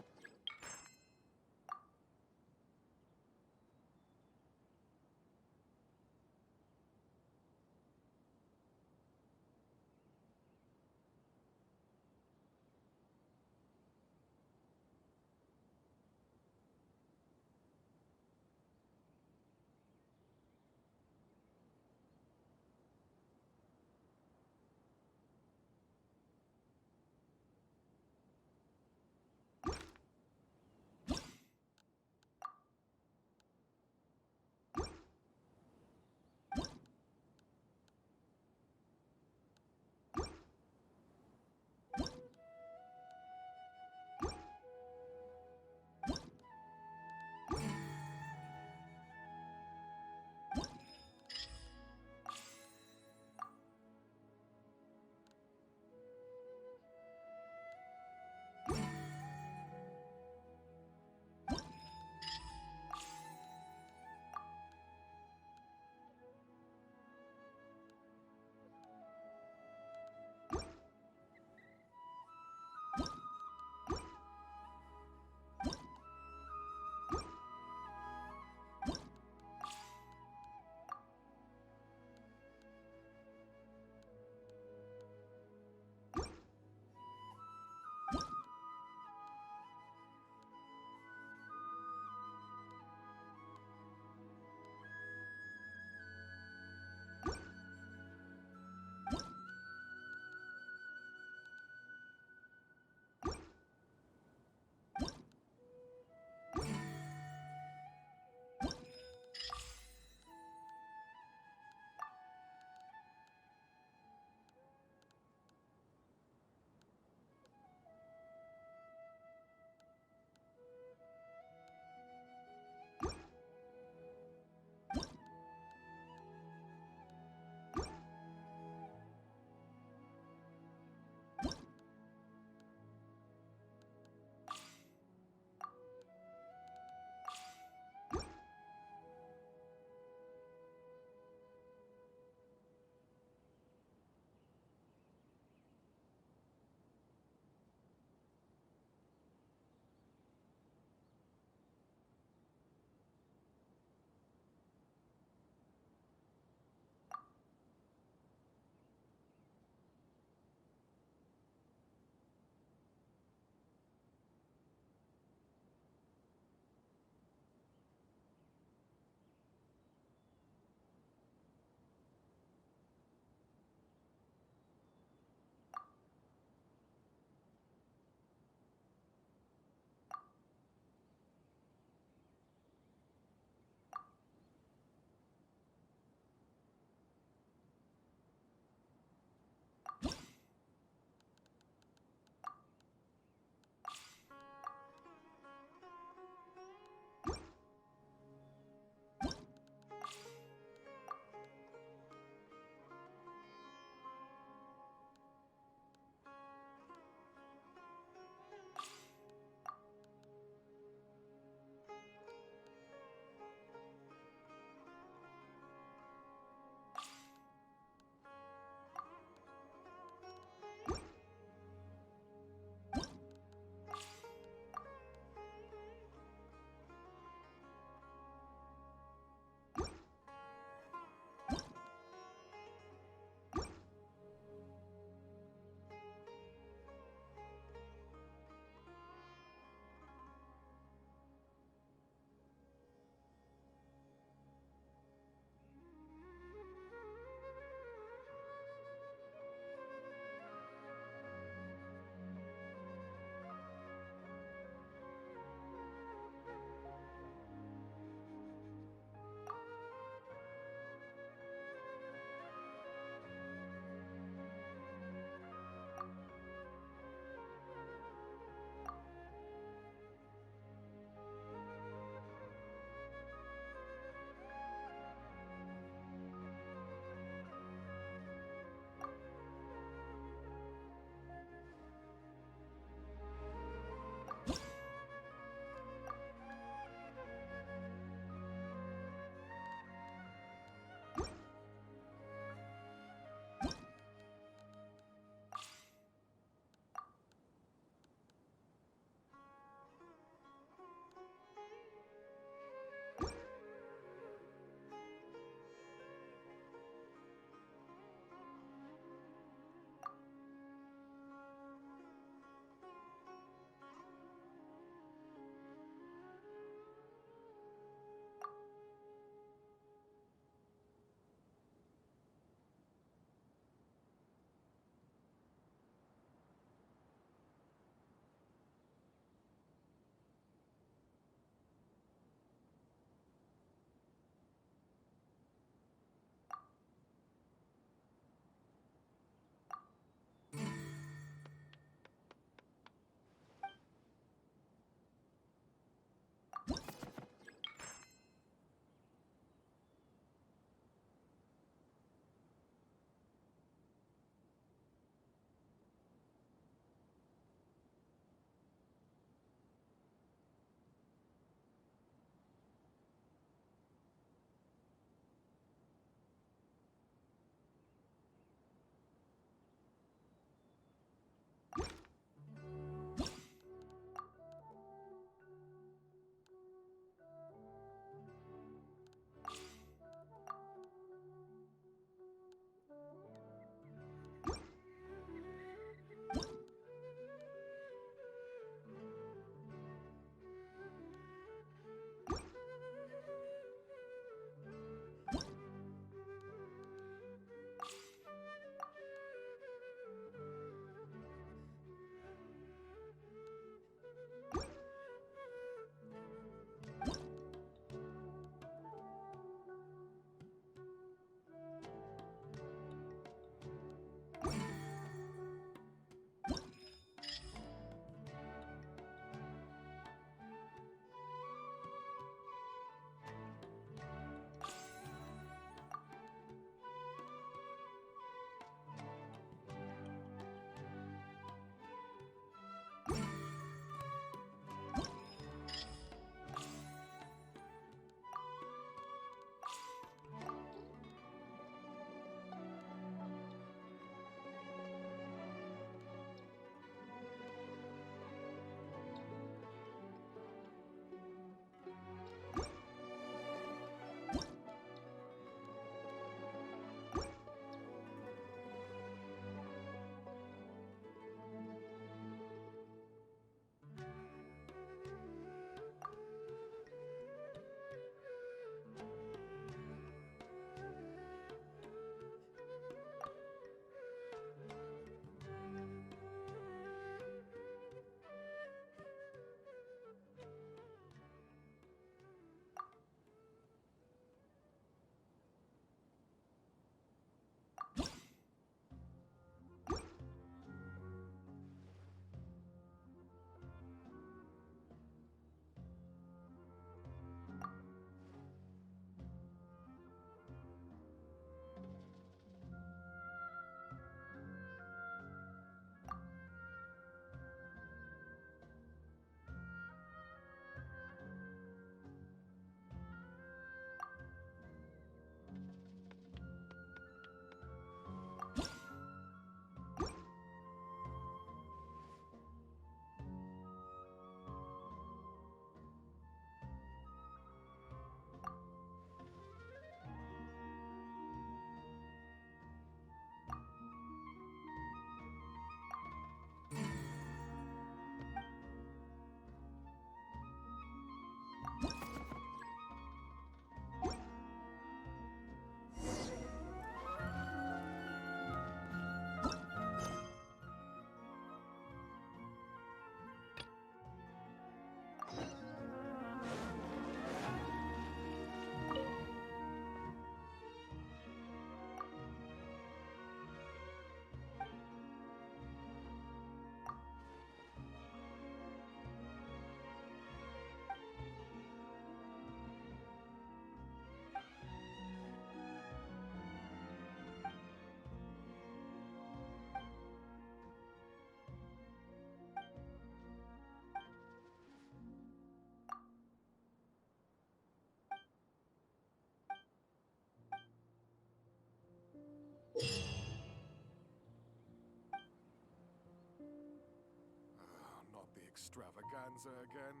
Extravaganza again.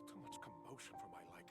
Too much commotion for my liking.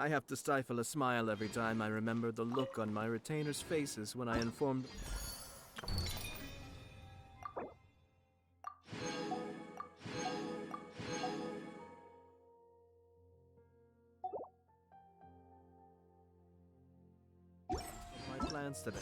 I have to stifle a smile every time I remember the look on my retainers' faces when I informed... my plans today.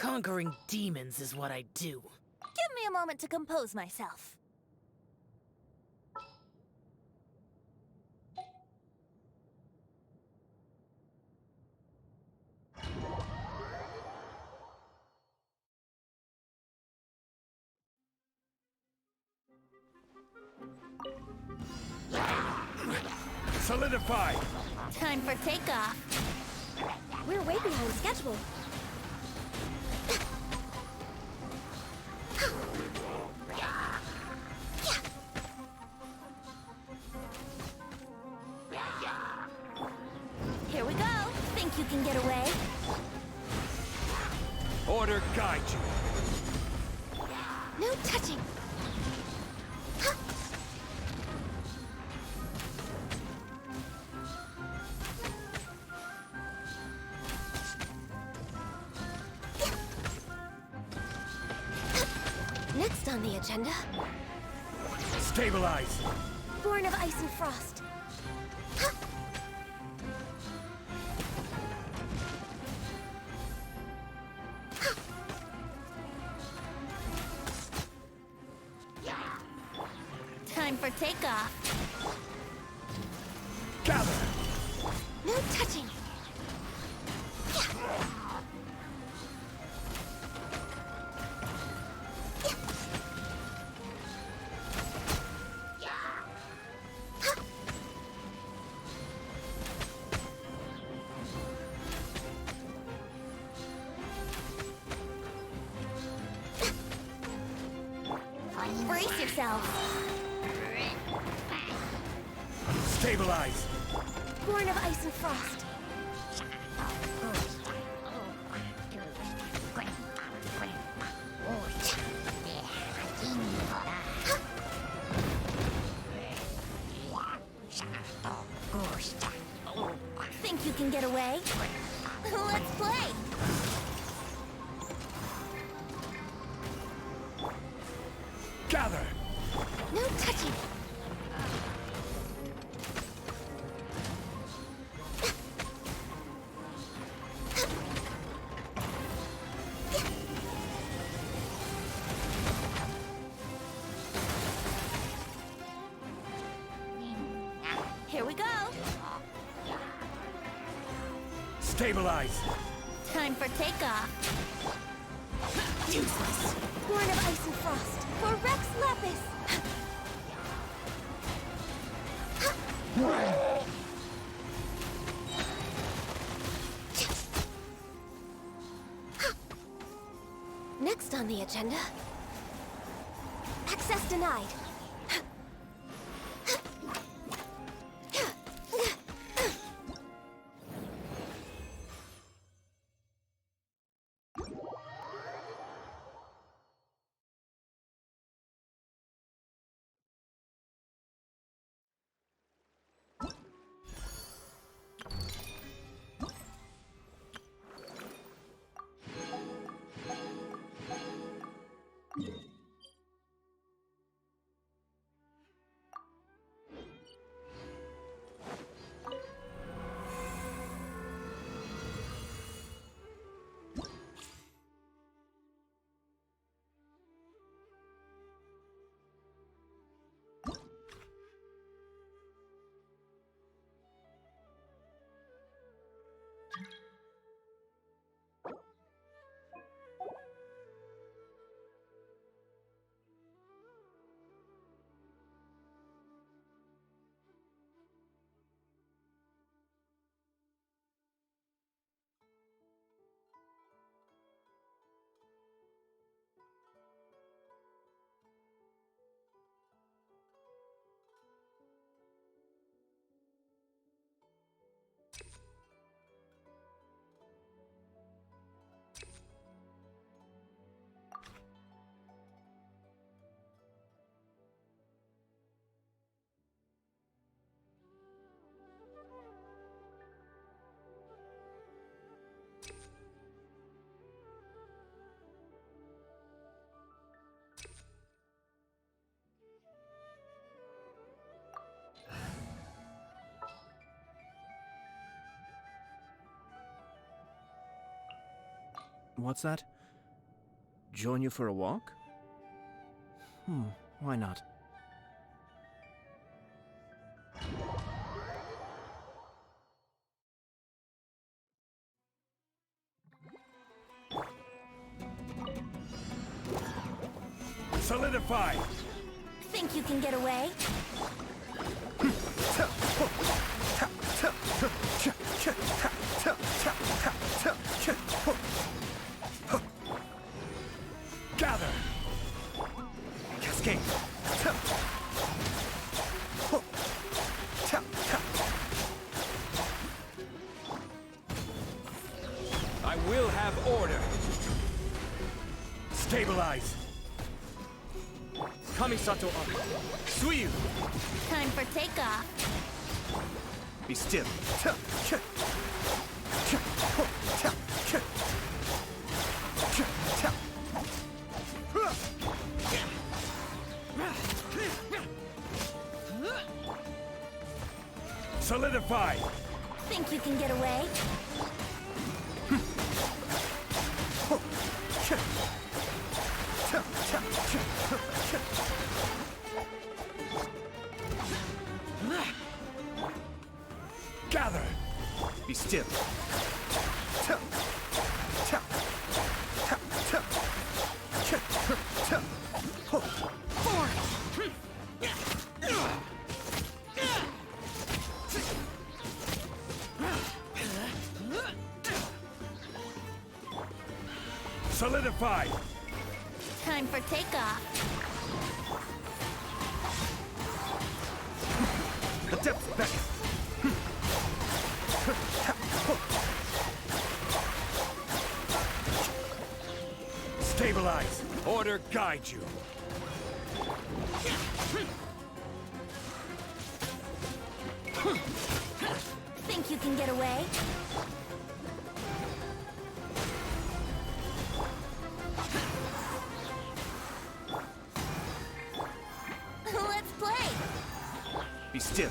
Conquering demons is what I do. Give me a moment to compose myself. Solidify! Time for takeoff. We're way behind schedule. Here we go. Think you can get away? Order guide you. No touching. Next on the agenda, Stabilize! born of ice and frost. Time for takeoff. Gather! No touching. Brace yourself. Stabilize! Born of ice and frost. Think you can get away? Let's play! Gather! No touching! Here we go! Stabilize! Time for takeoff. Useless. Born of ice and frost. For Rex Lapis. Next on the agenda, access denied. What's that? Join you for a walk? Why not? Solidify! Think you can get away? Gather! Cascade! I will have order! Stabilize! Kamisato up! Suyu! Time for takeoff. Be still! Solidify! Think you can get away? Gather! Be still! Solidify! Time for takeoff. The depths beckon! Stabilize! Order guide you! Think you can get away? Let's play! Be still!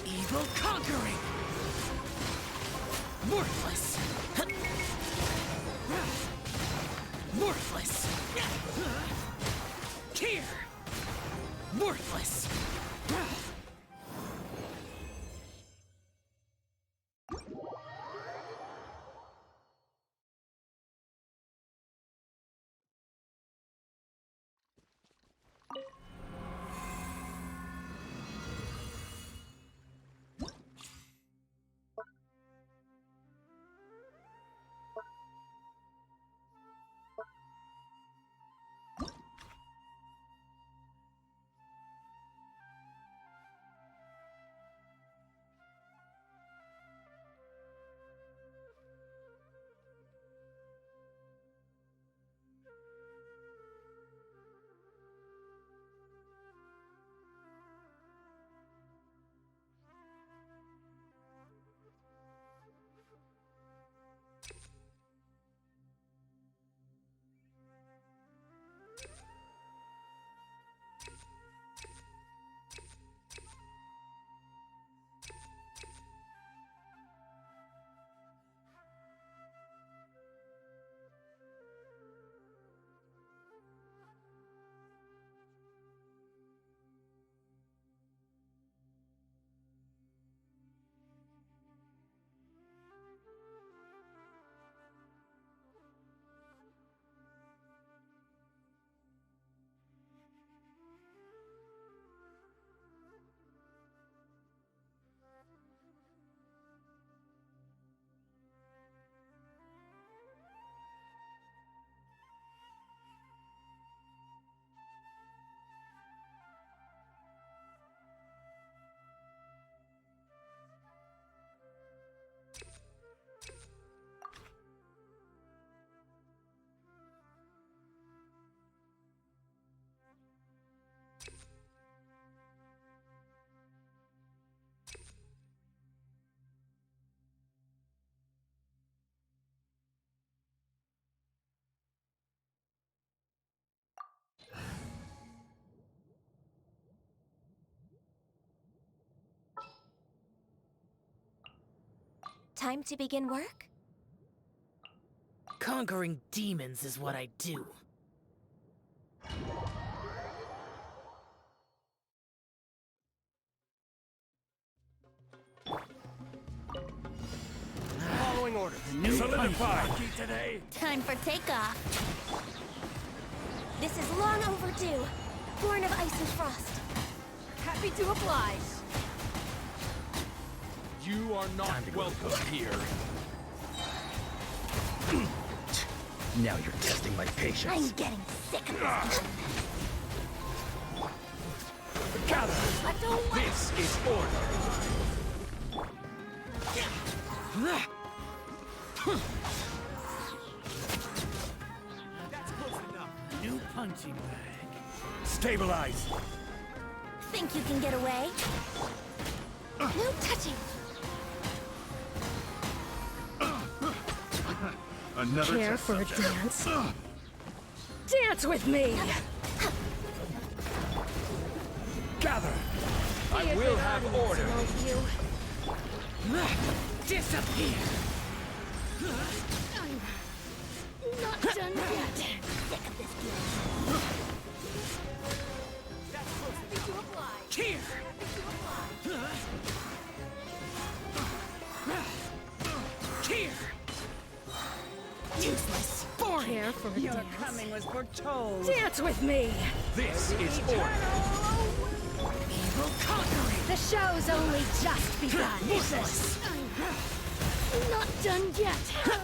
Evil conquering! Worthless! Worthless! Here! Worthless! Time to begin work? Conquering demons is what I do. Following orders. Solidify. Today. Time for takeoff. This is long overdue. Born of ice and frost. Happy to oblige. You are not welcome here. Now you're testing my patience. I'm getting sick of this. Gather. This is order. That's close enough. New punching bag. Stabilize. Think you can get away? No touching. Another Care test for a subject. dance? Dance with me! Gather. I will have order. Disappear! Not done yet. Sick of this game. Here! Here! Useless. Boring! Care for a Your dance? coming was foretold. Dance with me! This is order. Evil conquering! The show's only just begun. Useless! Not done yet.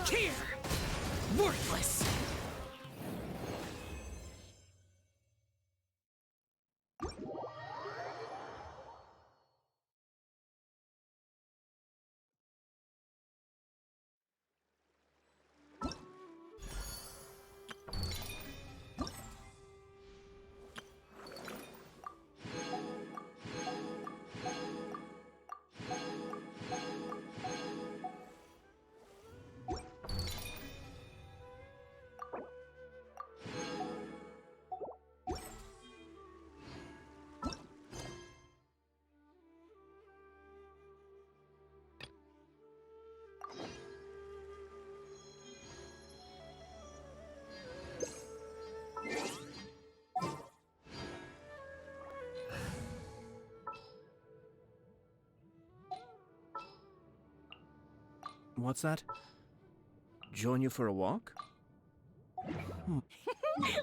Here! Worthless! What's that? Join you for a walk?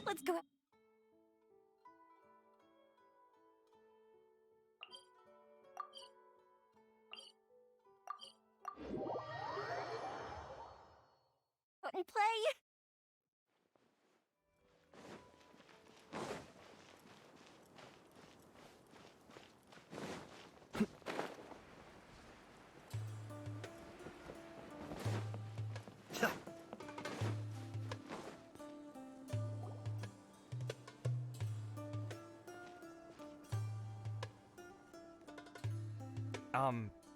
Let's go. And play.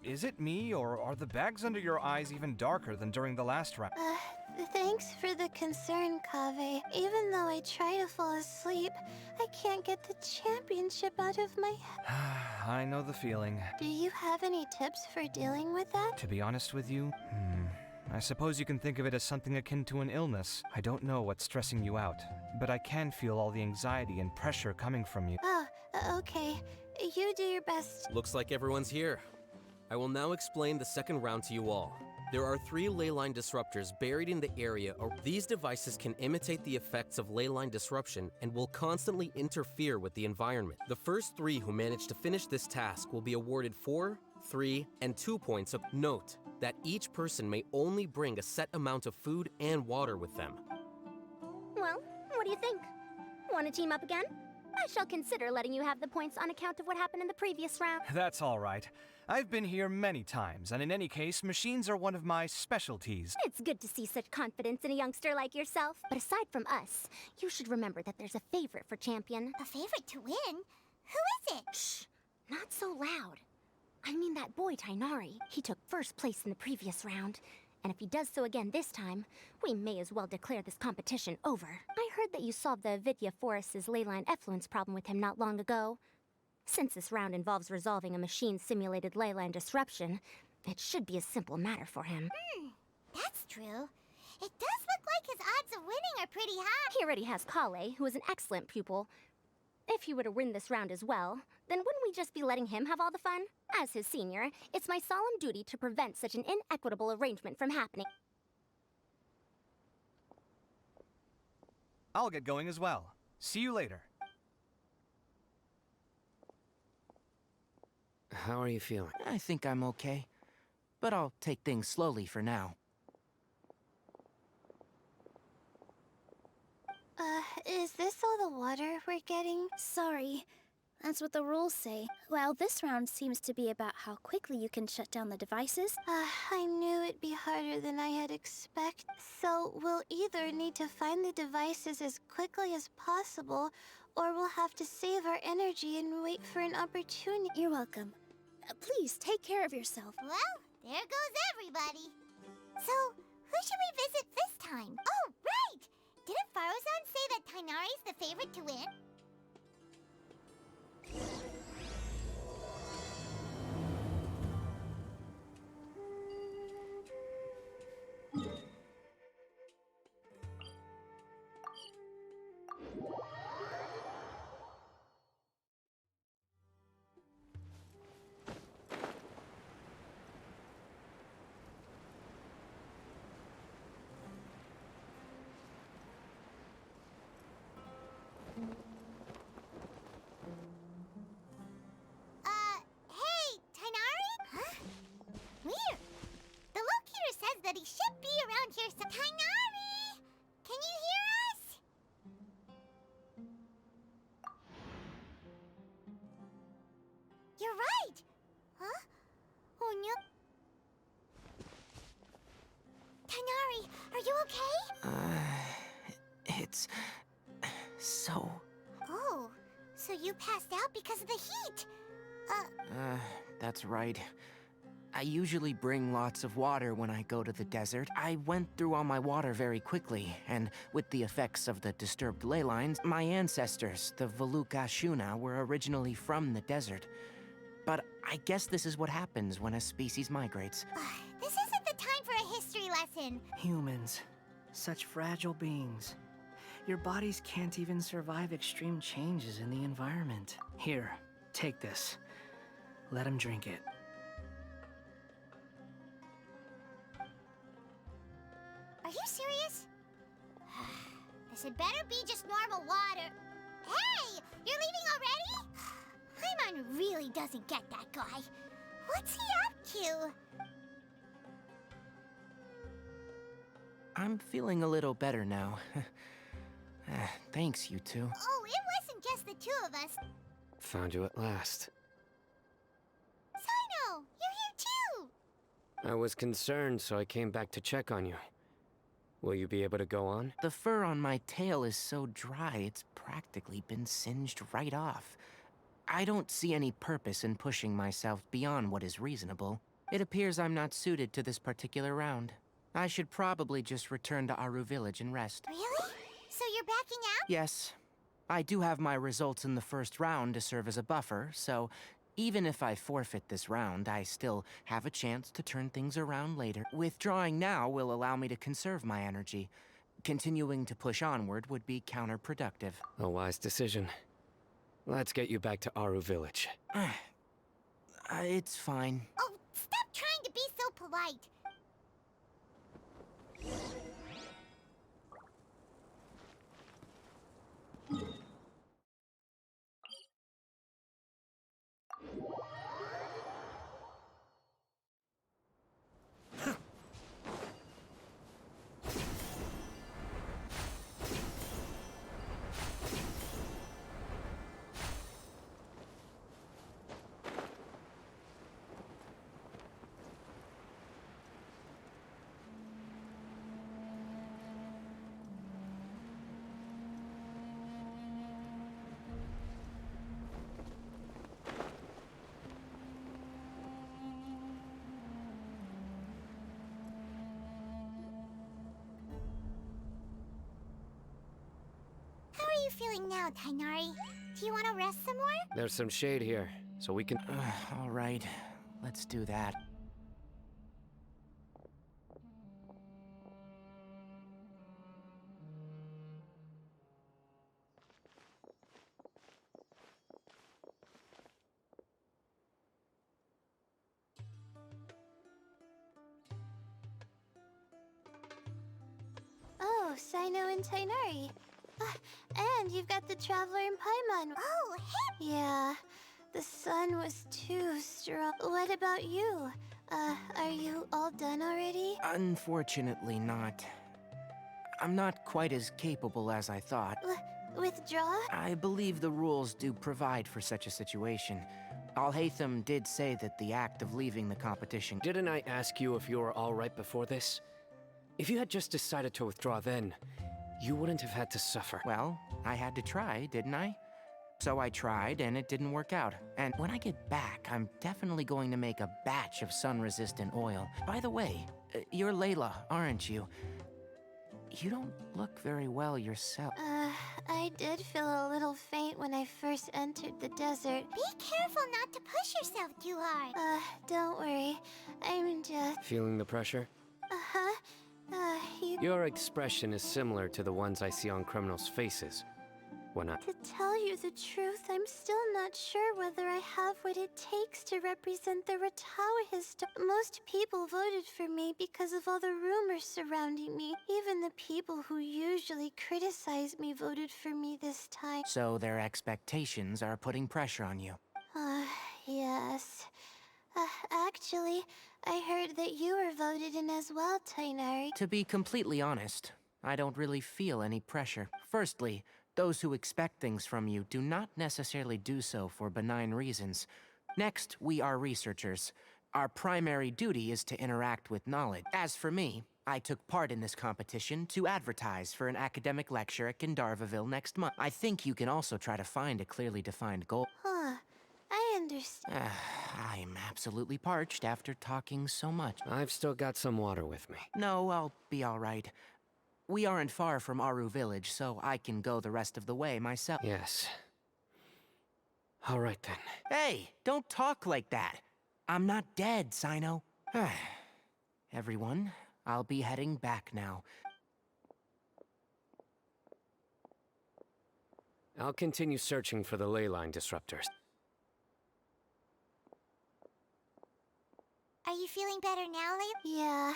Is it me, or are the bags under your eyes even darker than during the last round? Thanks for the concern, Kaveh. Even though I try to fall asleep, I can't get the championship out of my head. I know the feeling. Do you have any tips for dealing with that? To be honest with you, I suppose you can think of it as something akin to an illness. I don't know what's stressing you out, but I can feel all the anxiety and pressure coming from you. Oh, okay. You do your best. Looks like everyone's here. I will now explain the second round to you all. There are 3 ley line disruptors buried in the area. These devices can imitate the effects of ley line disruption and will constantly interfere with the environment. The first 3 who manage to finish this task will be awarded 4, 3, and 2 points of note that each person may only bring a set amount of food and water with them. Well, what do you think? Want to team up again? I shall consider letting you have the points on account of what happened in the previous round. That's all right. I've been here many times, and in any case, machines are one of my specialties. It's good to see such confidence in a youngster like yourself. But aside from us, you should remember that there's a favorite for champion. A favorite to win? Who is it? Shh! Not so loud. I mean that boy, Tainari. He took first place in the previous round. And if he does so again this time, we may as well declare this competition over. I heard that you solved the Avidya Forest's leyline effluence problem with him not long ago. Since this round involves resolving a machine-simulated leyline disruption, It should be a simple matter for him. That's true. It does look like his odds of winning are pretty high. He already has Kale, who is an excellent pupil. If he were to win this round as well, then wouldn't we just be letting him have all the fun? As his senior, it's my solemn duty to prevent such an inequitable arrangement from happening. I'll get going as well. See you later. How are you feeling? I think I'm okay, but I'll take things slowly for now. Is this all the water we're getting? Sorry. That's what the rules say. Well, this round seems to be about how quickly you can shut down the devices. I knew it'd be harder than I had expected. So we'll either need to find the devices as quickly as possible, or we'll have to save our energy and wait for an opportunity. You're welcome. Please, take care of yourself. Well, there goes everybody. So, who should we visit this time? Oh, right! Didn't Faruzan say that Tainari's the favorite to win? Hey, Tainari? Huh? Weird. The locator says that he should be around here so— Tainari! Can you hear us? You're right! Huh? Oh, no. Tainari, are you okay? It's so... Oh, so you passed out because of the heat. That's right. I usually bring lots of water when I go to the desert. I went through all my water very quickly, and with the effects of the disturbed ley lines, my ancestors, the Valuka Shuna, were originally from the desert. But I guess this is what happens when a species migrates. This isn't the time for a history lesson. Humans. Such fragile beings. Your bodies can't even survive extreme changes in the environment. Here, take this. Let him drink it. Are you serious? This had better be just normal water. Hey! You're leaving already? Paimon really doesn't get that guy. What's he up to? I'm feeling a little better now. Thanks, you two. Oh, it wasn't just the two of us. Found you at last. Sino, you're here too! I was concerned, so I came back to check on you. Will you be able to go on? The fur on my tail is so dry, it's practically been singed right off. I don't see any purpose in pushing myself beyond what is reasonable. It appears I'm not suited to this particular round. I should probably just return to Aru Village and rest. Really? So you're backing out? Yes. I do have my results in the first round to serve as a buffer, so even if I forfeit this round, I still have a chance to turn things around later. Withdrawing now will allow me to conserve my energy. Continuing to push onward would be counterproductive. A wise decision. Let's get you back to Aru Village. It's fine. Oh, stop trying to be so polite. How are you feeling now, Tainari? Do you want to rest some more? There's some shade here, so we can... All right, let's do that. Oh, Sino and Tainari. And you've got the Traveler and Paimon. Oh, hey! Yeah, the sun was too strong. What about you? Are you all done already? Unfortunately not. I'm not quite as capable as I thought. Withdraw? I believe the rules do provide for such a situation. Alhaitham did say that the act of leaving the competition... Didn't I ask you if you were all right before this? If you had just decided to withdraw then, you wouldn't have had to suffer. Well, I had to try, didn't I? So I tried, and it didn't work out. And when I get back, I'm definitely going to make a batch of sun-resistant oil. By the way, you're Layla, aren't you? You don't look very well yourself. I did feel a little faint when I first entered the desert. Be careful not to push yourself too hard. Don't worry. I'm just... Feeling the pressure? Your expression is similar to the ones I see on criminals' faces. To tell you the truth, I'm still not sure whether I have what it takes to represent the Ratawa. Most people voted for me because of all the rumors surrounding me. Even the people who usually criticize me voted for me this time. So their expectations are putting pressure on you. Yes. Actually, I heard that you were voted in as well, Tainari. To be completely honest, I don't really feel any pressure. Firstly, those who expect things from you do not necessarily do so for benign reasons. Next, we are researchers. Our primary duty is to interact with knowledge. As for me, I took part in this competition to advertise for an academic lecture at Gandharvaville next month. I think you can also try to find a clearly defined goal. I understand. I'm absolutely parched after talking so much. I've still got some water with me. No, I'll be all right. We aren't far from Aru village, so I can go the rest of the way myself. Yes. All right then. Hey, don't talk like that. I'm not dead, Sino. Everyone, I'll be heading back now. I'll continue searching for the ley line disruptors. Are you feeling better now, Layla? Yeah,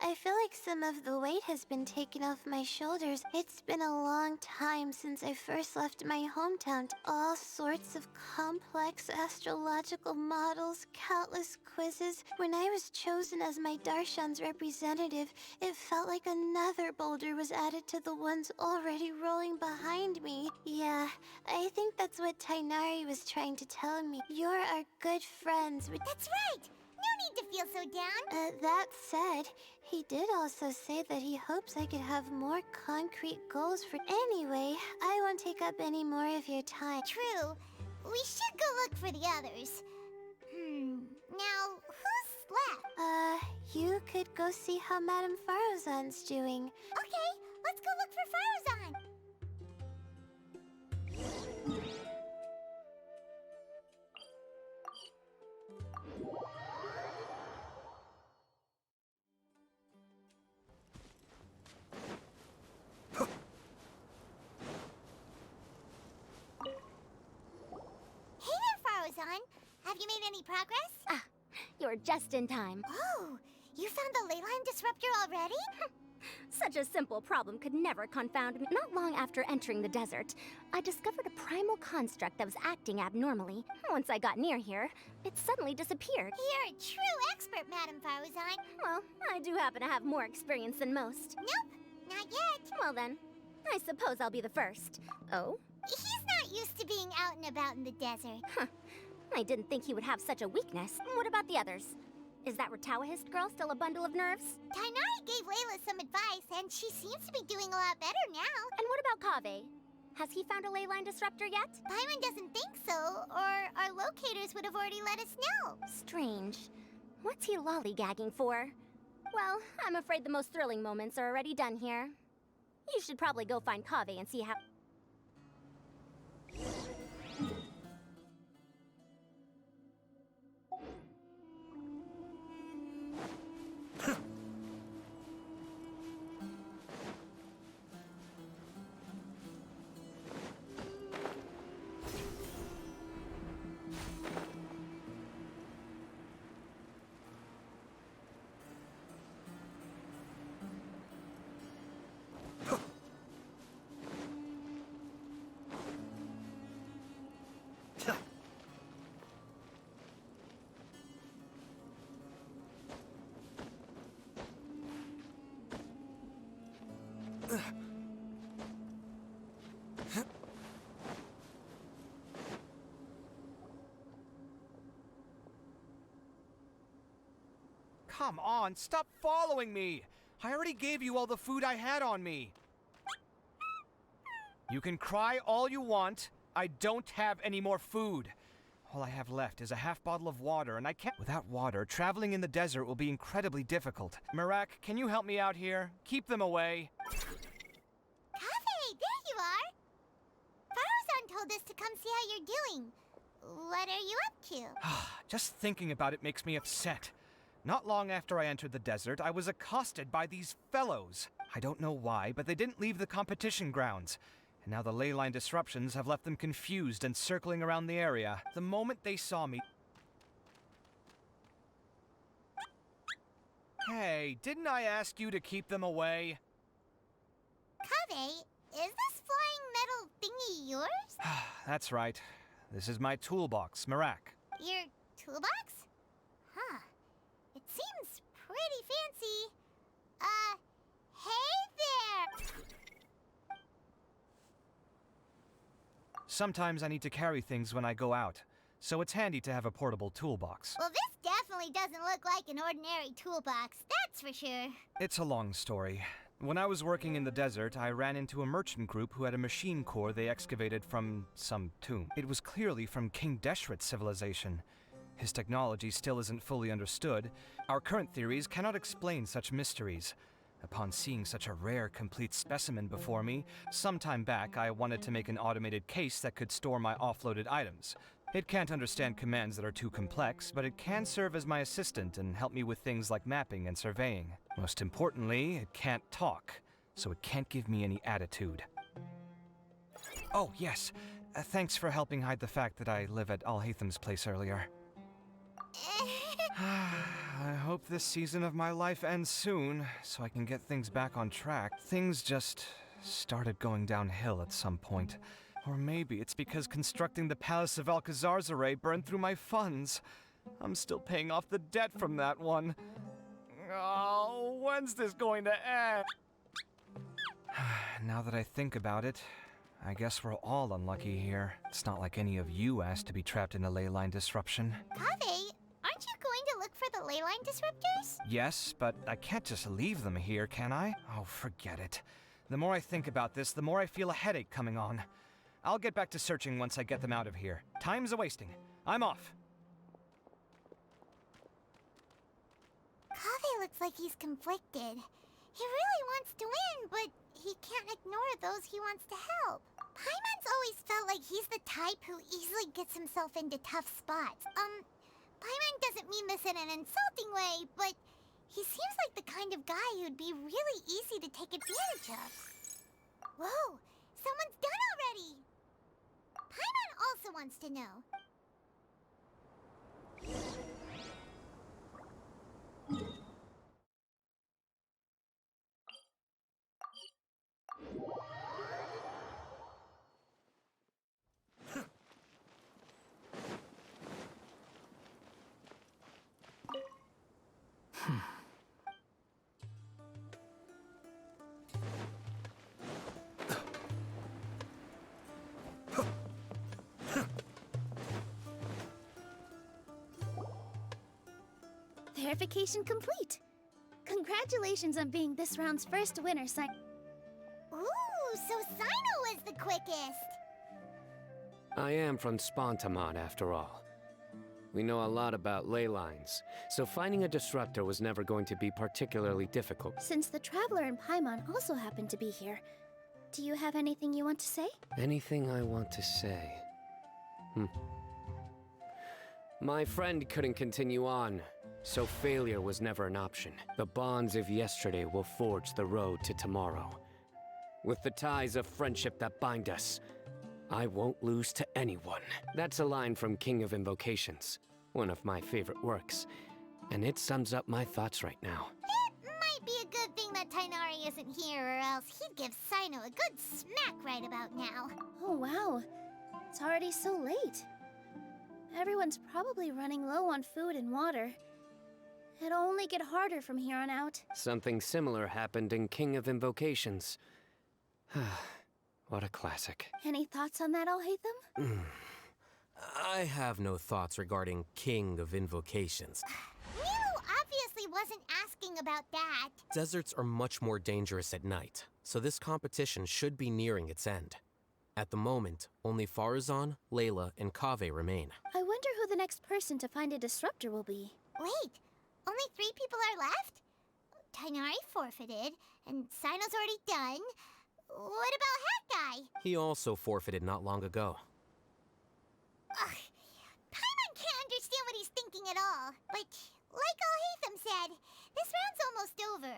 I feel like some of the weight has been taken off my shoulders. It's been a long time since I first left my hometown. All sorts of complex astrological models, countless quizzes. When I was chosen as my Darshan's representative, it felt like another boulder was added to the ones already rolling behind me. Yeah, I think that's what Tainari was trying to tell me. You're our good friends. That's right! No need to feel so down. That said, he did also say that he hopes I could have more concrete goals for... Anyway, I won't take up any more of your time. True. We should go look for the others. Now, who's left? You could go see how Madame Farozan's doing. Okay, let's go look for Farozan. Have you made any progress? You're just in time. Oh, you found the ley line disruptor already? Such a simple problem could never confound me. Not long after entering the desert, I discovered a primal construct that was acting abnormally. Once I got near here, it suddenly disappeared. You're a true expert, Madame Farozan. Well, I do happen to have more experience than most. Nope, not yet. Well then, I suppose I'll be the first. Oh? He's not used to being out and about in the desert. I didn't think he would have such a weakness. What about the others? Is that Ratawahist girl still a bundle of nerves? Tainari gave Layla some advice, and she seems to be doing a lot better now. And what about Kaveh? Has he found a ley line disruptor yet? Paimon doesn't think so, or our locators would have already let us know. Strange. What's he lollygagging for? Well, I'm afraid the most thrilling moments are already done here. You should probably go find Kaveh and see how... Come on, stop following me! I already gave you all the food I had on me. You can cry all you want. I don't have any more food. All I have left is a half bottle of water, and I can't— Without water, traveling in the desert will be incredibly difficult. Marak, can you help me out here? Keep them away. Kaveh, there you are! Faruzan told us to come see how you're doing. What are you up to? Just thinking about it makes me upset. Not long after I entered the desert, I was accosted by these fellows. I don't know why, but they didn't leave the competition grounds. And now the ley line disruptions have left them confused and circling around the area. The moment they saw me... Hey, didn't I ask you to keep them away? Kaveh, is this flying metal thingy yours? That's right. This is my toolbox, Marak. Your toolbox? Huh. It seems pretty fancy. Hey there! Sometimes I need to carry things when I go out, so it's handy to have a portable toolbox. Well, this definitely doesn't look like an ordinary toolbox, that's for sure. It's a long story. When I was working in the desert, I ran into a merchant group who had a machine core they excavated from some tomb. It was clearly from King Deshret's civilization. His technology still isn't fully understood. Our current theories cannot explain such mysteries. Upon seeing such a rare, complete specimen before me, some time back I wanted to make an automated case that could store my offloaded items. It can't understand commands that are too complex, but it can serve as my assistant and help me with things like mapping and surveying. Most importantly, it can't talk, so it can't give me any attitude. Oh, yes. Thanks for helping hide the fact that I live at Al-Haytham's place earlier. I hope this season of my life ends soon, so I can get things back on track. Things just started going downhill at some point. Or maybe it's because constructing the Palace of Alcazar's burned through my funds. I'm still paying off the debt from that one. Oh, when's this going to end? Now that I think about it, I guess we're all unlucky here. It's not like any of you asked to be trapped in a ley line disruption. Kaveh, aren't you going to look for the ley line disruptors? Yes, but I can't just leave them here, can I? Oh, forget it. The more I think about this, the more I feel a headache coming on. I'll get back to searching once I get them out of here. Time's a-wasting. I'm off. Kaveh looks like he's conflicted. He really wants to win, but he can't ignore those he wants to help. Paimon's always felt like he's the type who easily gets himself into tough spots. Paimon doesn't mean this in an insulting way, but he seems like the kind of guy who'd be really easy to take advantage of. Whoa, someone's done already! Paimon also wants to know. Verification complete. Congratulations on being this round's first winner, Ooh, so Sino was the quickest. I am from Spontamon, after all. We know a lot about ley lines, so finding a disruptor was never going to be particularly difficult. Since the Traveler and Paimon also happen to be here, do you have anything you want to say? Anything I want to say? My friend couldn't continue on, so failure was never an option. The bonds of yesterday will forge the road to tomorrow. With the ties of friendship that bind us, I won't lose to anyone. That's a line from King of Invocations, one of my favorite works, and it sums up my thoughts right now. It might be a good thing that Tainari isn't here, or else he'd give Sino a good smack right about now. Oh wow, it's already so late. Everyone's probably running low on food and water. It'll only get harder from here on out. Something similar happened in King of Invocations. What a classic. Any thoughts on that, Al-Haytham? I have no thoughts regarding King of Invocations. Milu obviously wasn't asking about that. Deserts are much more dangerous at night, so this competition should be nearing its end. At the moment, only Farazan, Layla, and Kaveh remain. I wonder who the next person to find a disruptor will be. Wait, only 3 people are left? Tainari forfeited, and Sino's already done. What about Hat Guy? He also forfeited not long ago. Ugh, Paimon can't understand what he's thinking at all. But like Al-Haytham said, this round's almost over.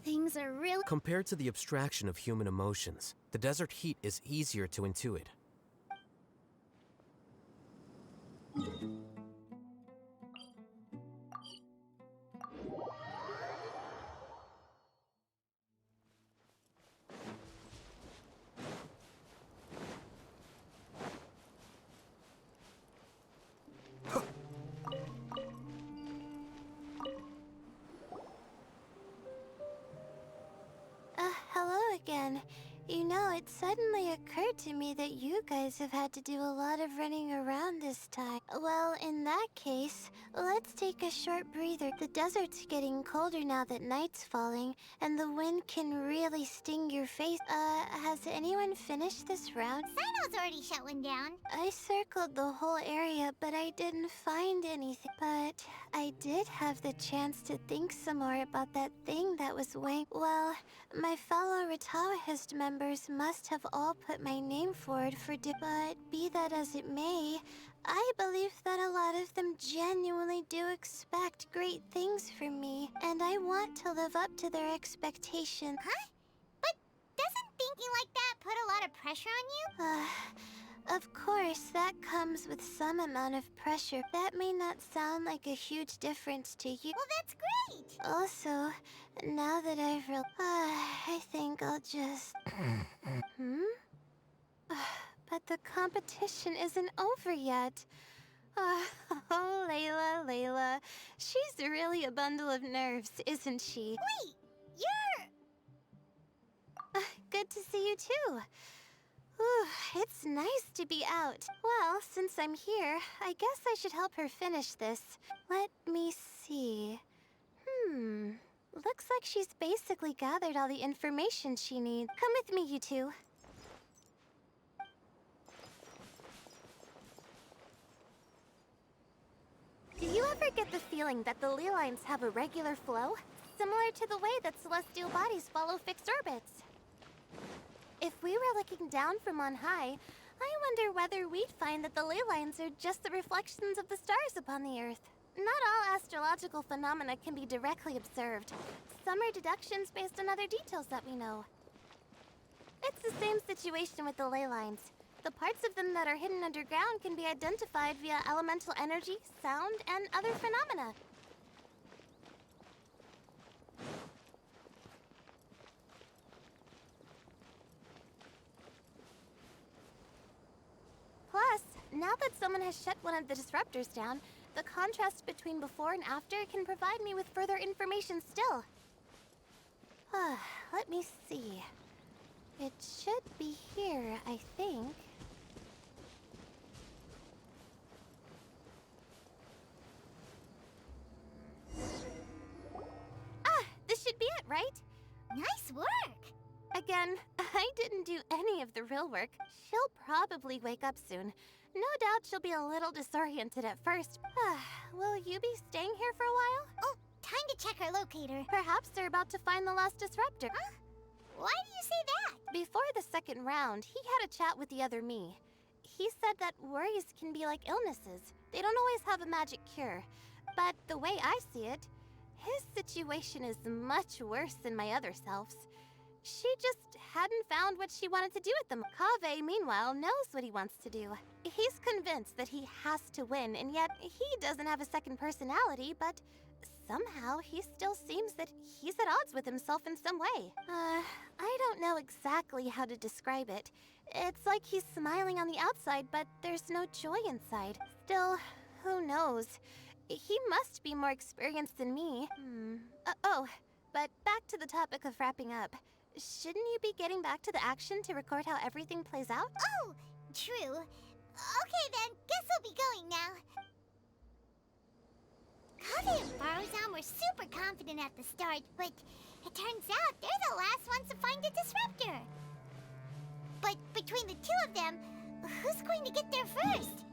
Things are really... Compared to the abstraction of human emotions, the desert heat is easier to intuit. Hello again. You know, it suddenly occurred to me that you guys have had to do a lot of running around this time. Well, in that case, let's take a short breather. The desert's getting colder now that night's falling, and the wind can really sting your face. Has anyone finished this round? Sino's already shut one down. I circled the whole area, but I didn't find anything. But I did have the chance to think some more about that thing that was weighing. Well, my fellow Rataohist members must have all put my name forward for but be that as it may, I believe that a lot of them genuinely do expect great things from me, and I want to live up to their expectations. Huh? But doesn't thinking like that put a lot of pressure on you? Of course, that comes with some amount of pressure. That may not sound like a huge difference to you. Well, that's great! Also, now that I've I think I'll just... But the competition isn't over yet. Oh, Layla. She's really a bundle of nerves, isn't she? Wait, you're... Good to see you too. It's nice to be out. Well, since I'm here, I guess I should help her finish this. Let me see. Looks like she's basically gathered all the information she needs. Come with me, you two. Do you ever get the feeling that the ley lines have a regular flow? Similar to the way that celestial bodies follow fixed orbits? If we were looking down from on high, I wonder whether we'd find that the ley lines are just the reflections of the stars upon the Earth. Not all astrological phenomena can be directly observed. Some are deductions based on other details that we know. It's the same situation with the ley lines. The parts of them that are hidden underground can be identified via elemental energy, sound, and other phenomena. Plus, now that someone has shut one of the disruptors down, the contrast between before and after can provide me with further information still. Let me see. It should be here, I think. This should be it, right? Nice work! Again, I didn't do any of the real work. She'll probably wake up soon. No doubt she'll be a little disoriented at first. Will you be staying here for a while? Oh, time to check our locator. Perhaps they're about to find the last disruptor. Huh? Why do you say that? Before the second round, he had a chat with the other me. He said that worries can be like illnesses. They don't always have a magic cure. But the way I see it, his situation is much worse than my other self's. She just hadn't found what she wanted to do with them. Kaveh, meanwhile, knows what he wants to do. He's convinced that he has to win, and yet he doesn't have a second personality, but somehow he still seems that he's at odds with himself in some way. I don't know exactly how to describe it. It's like he's smiling on the outside, but there's no joy inside. Still, who knows? He must be more experienced than me. But back to the topic of wrapping up. Shouldn't you be getting back to the action to record how everything plays out? Oh, true. Okay then, guess we'll be going now. Kaveh and Faruzan were super confident at the start, but it turns out they're the last ones to find a disruptor. But between the two of them, who's going to get there first?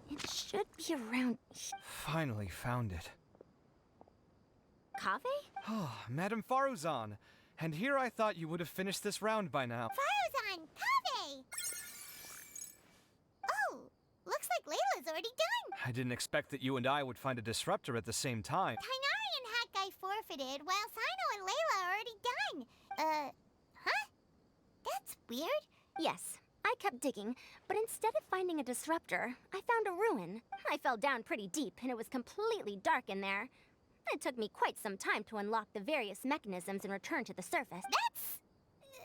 It should be around. Finally found it. Kaveh? Oh, Madame Faruzan. And here I thought you would have finished this round by now. Faruzan! Kaveh! Oh, looks like Layla's already done. I didn't expect that you and I would find a disruptor at the same time. Tainari and Hat Guy forfeited, while Sino and Layla are already done. Huh? That's weird. Yes, I kept digging, but instead of finding a disruptor, I found a ruin. I fell down pretty deep, and it was completely dark in there. It took me quite some time to unlock the various mechanisms and return to the surface. That's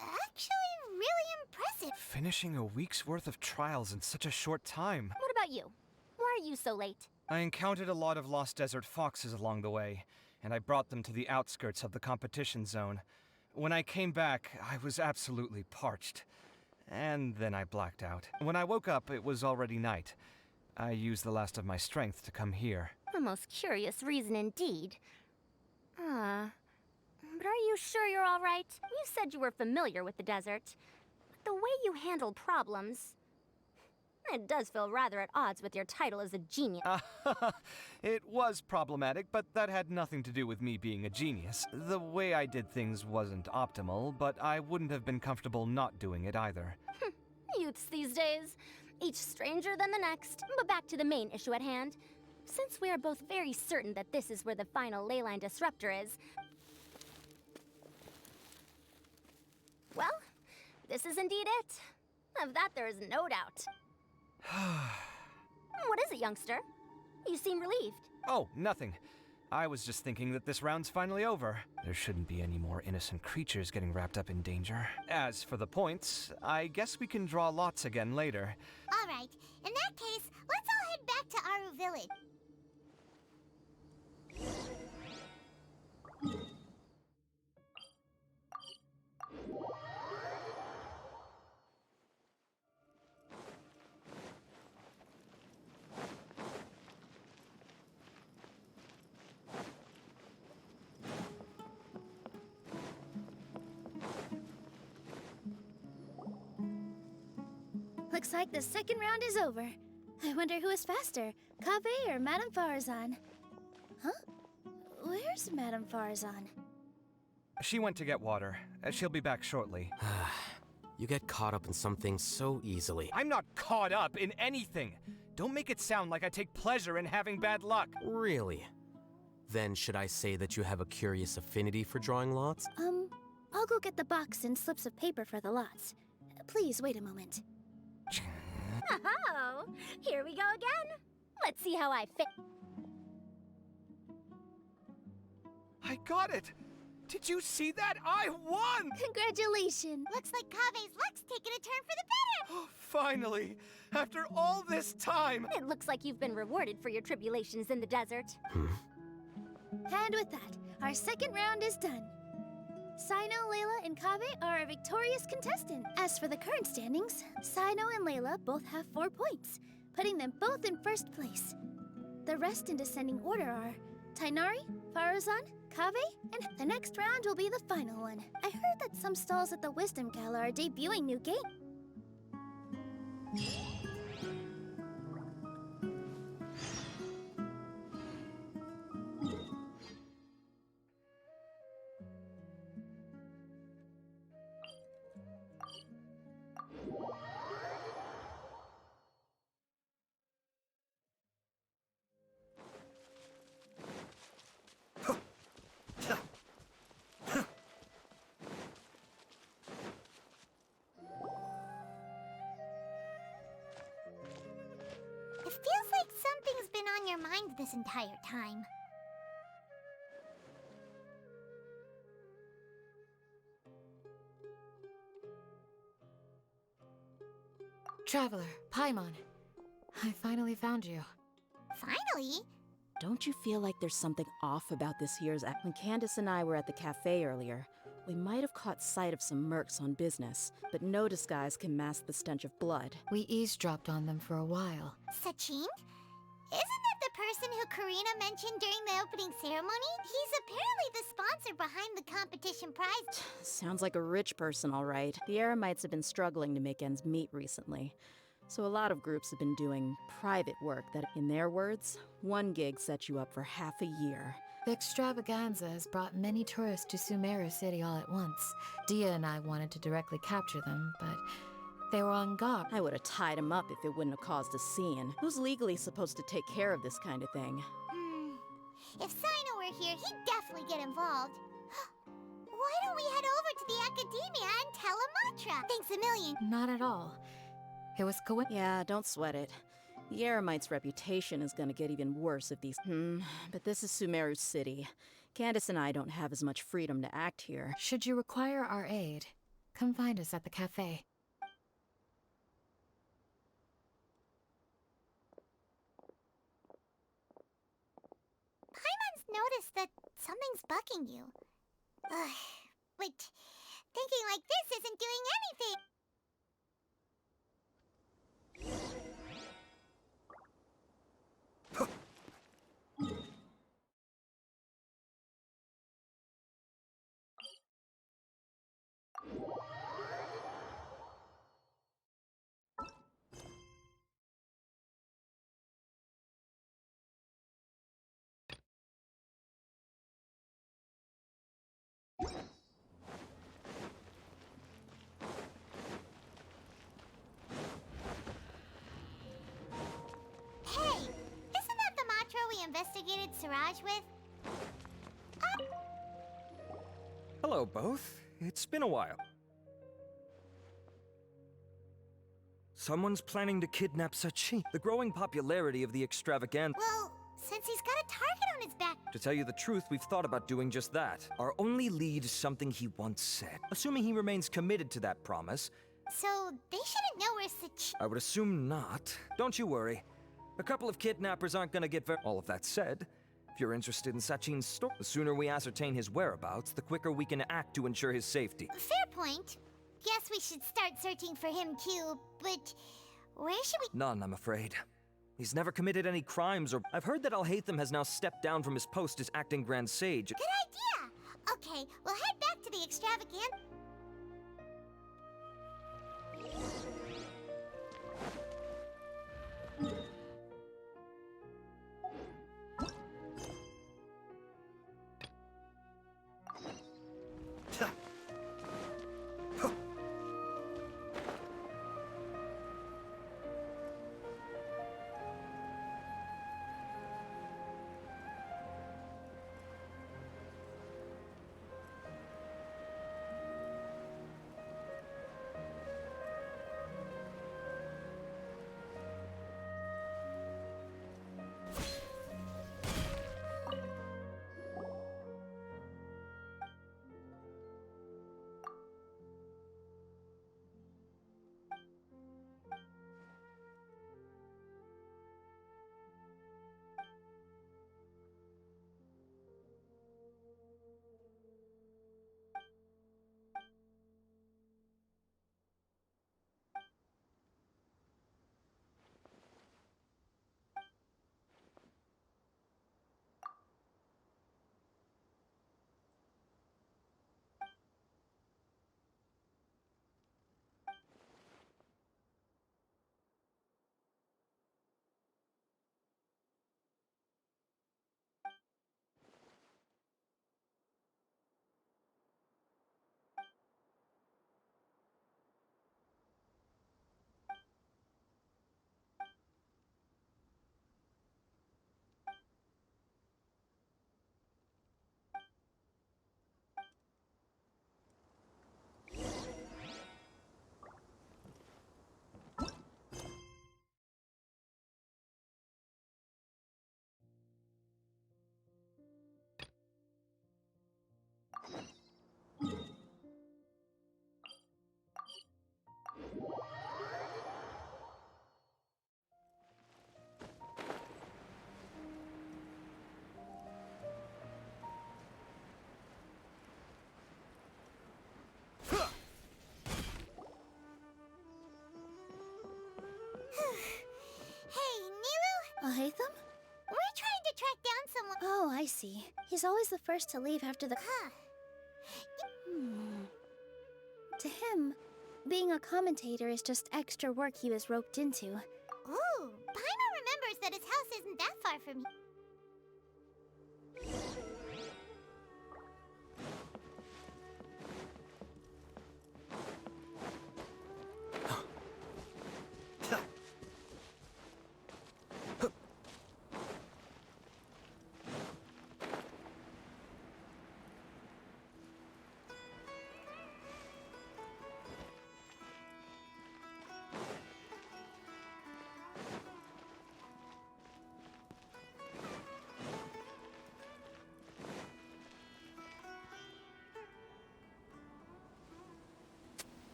actually really impressive. Finishing a week's worth of trials in such a short time. What about you? Why are you so late? I encountered a lot of lost desert foxes along the way, and I brought them to the outskirts of the competition zone. When I came back, I was absolutely parched. And then I blacked out. When I woke up, it was already night. I used the last of my strength to come here. A most curious reason indeed. But are you sure you're all right? You said you were familiar with the desert. But the way you handle problems... It does feel rather at odds with your title as a genius. It was problematic, but that had nothing to do with me being a genius. The way I did things wasn't optimal, but I wouldn't have been comfortable not doing it either. Youths these days, each stranger than the next. But back to the main issue at hand. Since we are both very certain that this is where the final leyline disruptor is... Well, this is indeed it. Of that there is no doubt. What is it, youngster? You seem relieved. Oh, nothing. I was just thinking that this round's finally over. There shouldn't be any more innocent creatures getting wrapped up in danger. As for the points, I guess we can draw lots again later. All right. In that case, let's all head back to Aru Village. Looks like the second round is over. I wonder who is faster, Kaveh or Madame Faruzan? Huh? Where's Madame Faruzan? She went to get water. She'll be back shortly. You get caught up in some things so easily. I'm not caught up in anything. Don't make it sound like I take pleasure in having bad luck. Really? Then should I say that you have a curious affinity for drawing lots? I'll go get the box and slips of paper for the lots. Please wait a moment. Oh, here we go again. Let's see how I fit. I got it! Did you see that? I won! Congratulations! Looks like Kaveh's luck's taken a turn for the better. Finally! After all this time! It looks like you've been rewarded for your tribulations in the desert. And with that, our second round is done. Sino, Layla, and Kaveh are our victorious contestant. As for the current standings, Sino and Layla both have 4 points, putting them both in first place. The rest in descending order are Tainari, Faruzan, Kaveh, and the next round will be the final one. I heard that some stalls at the Wisdom Gala are debuting new games. behind this entire time. Traveler, Paimon. I finally found you. Finally? Don't you feel like there's something off about this year's act? When Candace and I were at the cafe earlier, we might have caught sight of some mercs on business, but no disguise can mask the stench of blood. We eavesdropped on them for a while. Sachin? Isn't that the person who Karina mentioned during the opening ceremony? He's apparently the sponsor behind the competition prize. Sounds like a rich person, all right. The Eremites have been struggling to make ends meet recently. So a lot of groups have been doing private work that, in their words, one gig sets you up for half a year. The extravaganza has brought many tourists to Sumeru City all at once. Dia and I wanted to directly capture them, but they were on guard. I would have tied him up if it wouldn't have caused a scene. Who's legally supposed to take care of this kind of thing? If Sino were here, he'd definitely get involved. Why don't we head over to the Akademiya and tell him mantra? Thanks a million. Not at all. It was Yeah, don't sweat it. The Eremite's reputation is gonna get even worse if these— but this is Sumeru City. Candace and I don't have as much freedom to act here. Should you require our aid, come find us at the cafe. Paimon's noticed that something's bugging you. Ugh, but thinking like this isn't doing anything. Hey, isn't that the mantra we investigated Siraj with? Hello, both. It's been a while. Someone's planning to kidnap Sachin. The growing popularity of the extravaganza. Well, since he's got a target on his back. To tell you the truth, we've thought about doing just that. Our only lead is something he once said. Assuming he remains committed to that promise. So they shouldn't know where Sachin. I would assume not. Don't you worry. A couple of kidnappers aren't gonna get very— All of that said, if you're interested in Sachin's story, the sooner we ascertain his whereabouts, the quicker we can act to ensure his safety. Fair point. Guess we should start searching for him too, but where should we— None, I'm afraid. He's never committed any crimes or— I've heard that Alhaitham has now stepped down from his post as acting Grand Sage. Good idea! Okay, we'll head back to the extravaganza. Hey, Nilu? Hatham? We're trying to track down someone. Oh, I see. He's always the first to leave after the... To him, being a commentator is just extra work he was roped into. Ooh, Paimon remembers that his house isn't that far from here.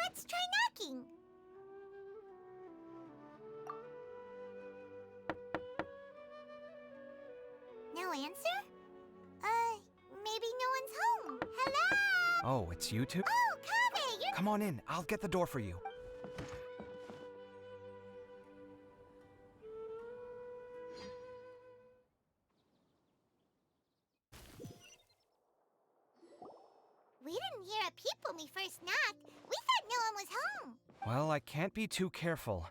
Let's try knocking. No answer? Maybe no one's home. Hello? Oh, it's you two? Oh, Kaveh, you're... Come on in, I'll get the door for you. We didn't hear a peep when we first knocked. We thought no one was home. Well, I can't be too careful.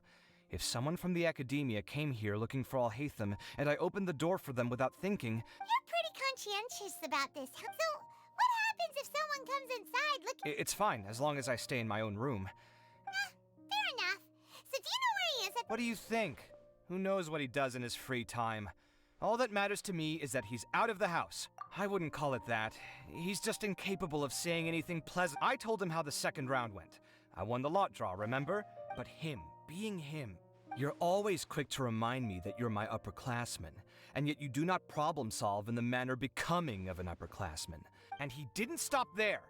If someone from the Akademiya came here looking for Al-Haytham, and I opened the door for them without thinking... You're pretty conscientious about this. So, what happens if someone comes inside looking... It's fine, as long as I stay in my own room. Fair enough. So do you know where he is at... What do you think? Who knows what he does in his free time? All that matters to me is that he's out of the house. I wouldn't call it that. He's just incapable of saying anything pleasant. I told him how the second round went. I won the lot draw, remember? But him, being him. You're always quick to remind me that you're my upperclassman, and yet you do not problem solve in the manner becoming of an upperclassman. And he didn't stop there.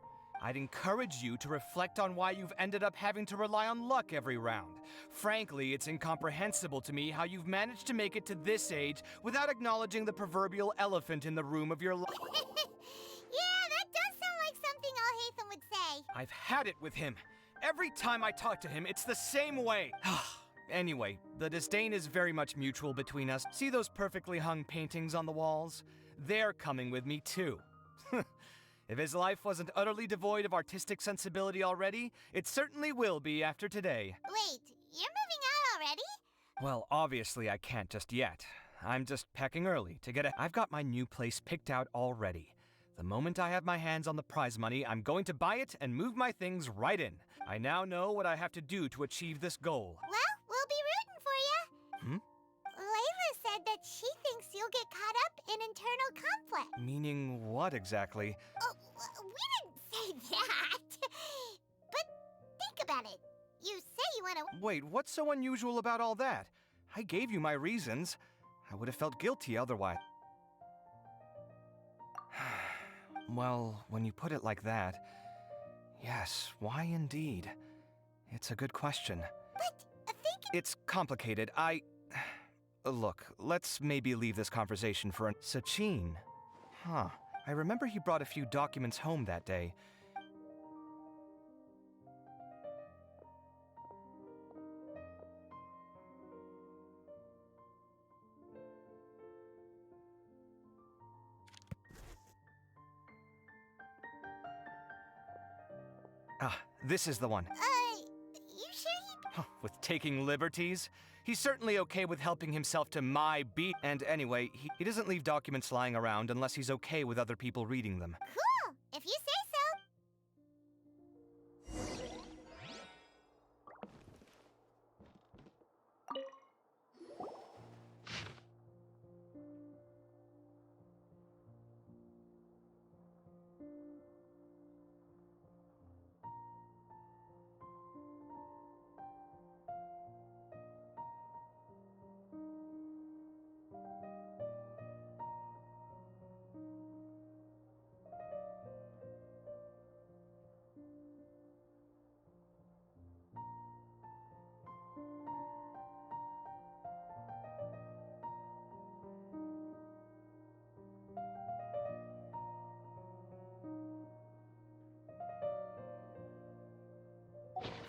I'd encourage you to reflect on why you've ended up having to rely on luck every round. Frankly, it's incomprehensible to me how you've managed to make it to this age without acknowledging the proverbial elephant in the room of your life. Yeah, that does sound like something Al-Haytham would say. I've had it with him. Every time I talk to him, it's the same way. Anyway, the disdain is very much mutual between us. See those perfectly hung paintings on the walls? They're coming with me too. If his life wasn't utterly devoid of artistic sensibility already, it certainly will be after today. Wait, you're moving out already? Well, obviously I can't just yet. I'm just packing early to get a... I've got my new place picked out already. The moment I have my hands on the prize money, I'm going to buy it and move my things right in. I now know what I have to do to achieve this goal. Well, we'll be rooting for you. Layla said that she thinks you'll get caught up in internal conflict. Meaning what exactly? Oh, we didn't say that. But think about it. You say you want to... Wait, what's so unusual about all that? I gave you my reasons. I would have felt guilty otherwise. Well, when you put it like that, yes, why indeed? It's a good question. But It's complicated. Look, let's maybe leave this conversation for Sachin. Huh. I remember he brought a few documents home that day. Ah, this is the one. You sure he... With taking liberties? He's certainly okay with helping himself to my beat. And anyway, he doesn't leave documents lying around unless he's okay with other people reading them. Cool, if you say so.